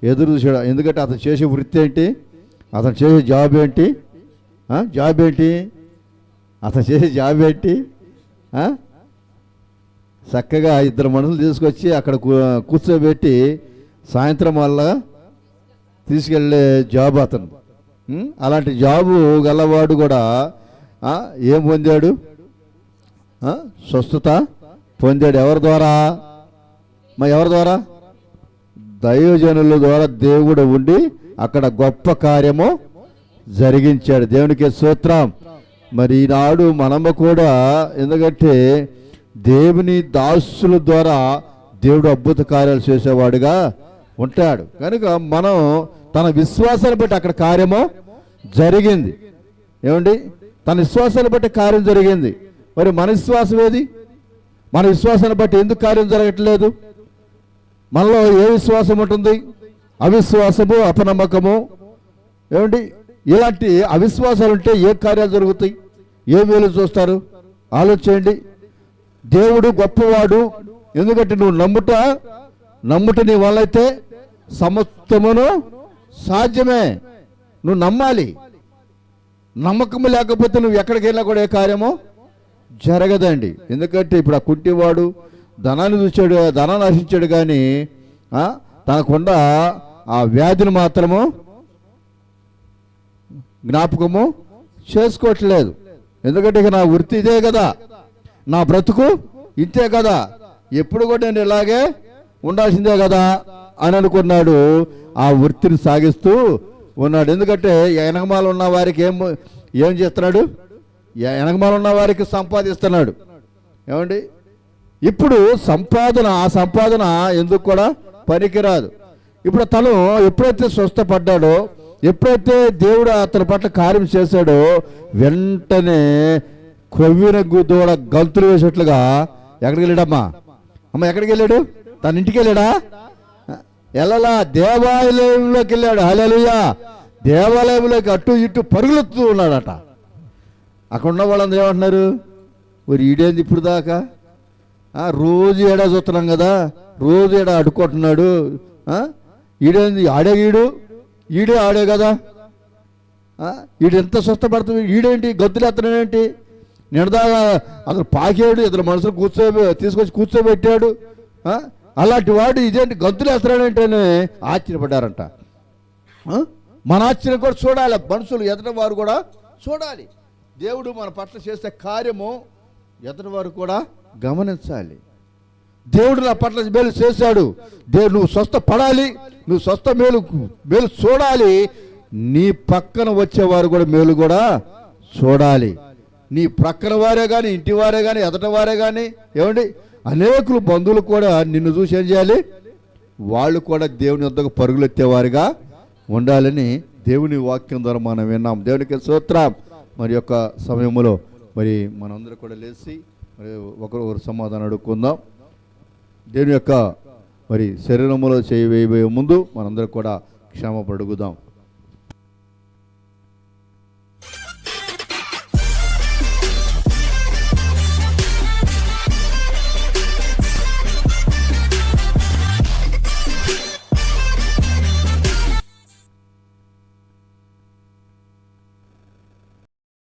ఎదురు చూశాడు. ఎందుకంటే అతను చేసే వృత్తి ఏంటి? అతను చేసే జాబ్ ఏంటి? అతను చేసే జాబ్ ఏంటి? చక్కగా ఇద్దరు మనుషులు తీసుకొచ్చి అక్కడ కూర్చోబెట్టి సాయంత్రం వల్ల తీసుకెళ్ళే జాబ్ అతను. అలాంటి జాబు గలవాడు కూడా ఏం పొందాడు? స్వస్థత పొందాడు. ఎవరి ద్వారా? ఎవరి ద్వారా? దైవజనుల ద్వారా దేవుడు ఉండి అక్కడ గొప్ప కార్యము జరిగించాడు. దేవునికి స్తోత్రం. మరి ఈనాడు మనము కూడా, ఎందుకంటే దేవుని దాసుల ద్వారా దేవుడు అద్భుత కార్యాలు చేసేవాడుగా ఉంటాడు కనుక మనం తన విశ్వాసాన్ని బట్టి అక్కడ కార్యము జరిగింది. ఏమండి? తన విశ్వాసాన్ని బట్టి కార్యం జరిగింది. మరి మన విశ్వాసం ఏది? మన విశ్వాసాన్ని బట్టి ఎందుకు కార్యం జరగట్లేదు? మనలో ఏ విశ్వాసం ఉంటుంది? అవిశ్వాసము, అపనమ్మకము. ఏమండి? ఇలాంటి అవిశ్వాసాలు ఉంటే ఏ కార్యాలు జరుగుతాయి? ఏ వేలు చూస్తారు? ఆలోచించండి. దేవుడు గొప్పవాడు. ఎందుకంటే నువ్వు నమ్ముట నీ వల్ల అయితే సమస్తమును సాధ్యమే. నువ్వు నమ్మాలి. నమ్మకము లేకపోతే నువ్వు ఎక్కడికి వెళ్ళినా కూడా ఏ కార్యమో జరగదండి. ఎందుకంటే ఇప్పుడు ఆ కుంటివాడు ధనాన్ని చూశాడు, ధనాన్ని ఆశించాడు, కానీ తనకుండా ఆ వ్యాధిని మాత్రము జ్ఞాపకము చేసుకోవట్లేదు. ఎందుకంటే ఇక నా వృత్తి ఇదే కదా, నా బ్రతుకు ఇంతే కదా, ఎప్పుడు కూడా నేను ఇలాగే ఉండాల్సిందే కదా అని అనుకున్నాడు. ఆ వృత్తిని సాగిస్తూ ఉన్నాడు. ఎందుకంటే వెనకమాల ఉన్న వారికి ఏం చేస్తున్నాడు? వెనకమాల ఉన్న వారికి సంపాదిస్తున్నాడు. ఏమండి? ఇప్పుడు ఆ సంపాదన ఎందుకు కూడా పనికిరాదు. ఇప్పుడు తను ఎప్పుడైతే స్వస్థపడ్డాడో ఎప్పుడైతే దేవుడు అతని పట్ల కార్యం చేశాడో వెంటనే క్రొవ్విన దూడ గంతులు వేసేట్లుగా ఎక్కడికి వెళ్ళాడమ్మా? అమ్మ ఎక్కడికి వెళ్ళాడు? తన ఇంటికి వెళ్ళాడా? వెళ్ళలా, దేవాలయంలోకి వెళ్ళాడు. హల్లెలూయా! దేవాలయంలోకి అటు ఇటు పరుగులెత్తూ ఉన్నాడట. అక్కడ ఉన్న వాళ్ళందరూ ఏమంటున్నారు? మరి ఈడేంది ఇప్పుడు దాకా రోజు ఏడా చూస్తున్నాం కదా, రోజు ఏడా అడుక్కుంటున్నాడు, ఈడేంది ఆడే ఈడే ఆడే కదా, ఈడు ఎంత స్వస్థపడుతుంది, ఈడేంటి గొద్దులు ఎత్తనేంటి, నిడదాగా అతను పాకాడు, ఇతను మనుషులు తీసుకొచ్చి కూర్చోబెట్టాడు, అలాంటి వాడు ఇదేంటి గంతులు వేస్తున్నాడంటేనే ఆశ్చర్యపడ్డారంట. మన ఆశ్చర్యం కూడా చూడాలి, మనుషులు ఎదుటి వారు కూడా చూడాలి. దేవుడు మన పట్ల చేసే కార్యము ఎదుటి వారు కూడా గమనించాలి. దేవుడు నా పట్ల మేలు చేశాడు, దేవుడు నువ్వు స్వస్థపడాలి, నువ్వు స్వస్థ మేలు చూడాలి. నీ పక్కన వచ్చేవారు కూడా మేలు కూడా చూడాలి. నీ ప్రక్కన వారే కానీ, ఇంటి వారే కానీ, ఎదట వారే కానీ, ఏమండి అనేకులు బంధువులు కూడా నిన్ను చూసి ఏం చేయాలి? వాళ్ళు కూడా దేవుని వద్దకు పరుగులెత్తేవారుగా ఉండాలని దేవుని వాక్యం ద్వారా మనం విన్నాం. దేవునికి స్తోత్రం. మరి యొక్క సమయంలో మరి మనందరూ కూడా లేచి మరి ఒకరు సమాధానం అడుక్కుందాం. దేవుని యొక్క మరి శరీరంలో చేయి వేయబోయే ముందు మనందరూ కూడా క్షమాపణ అడుగుదాం.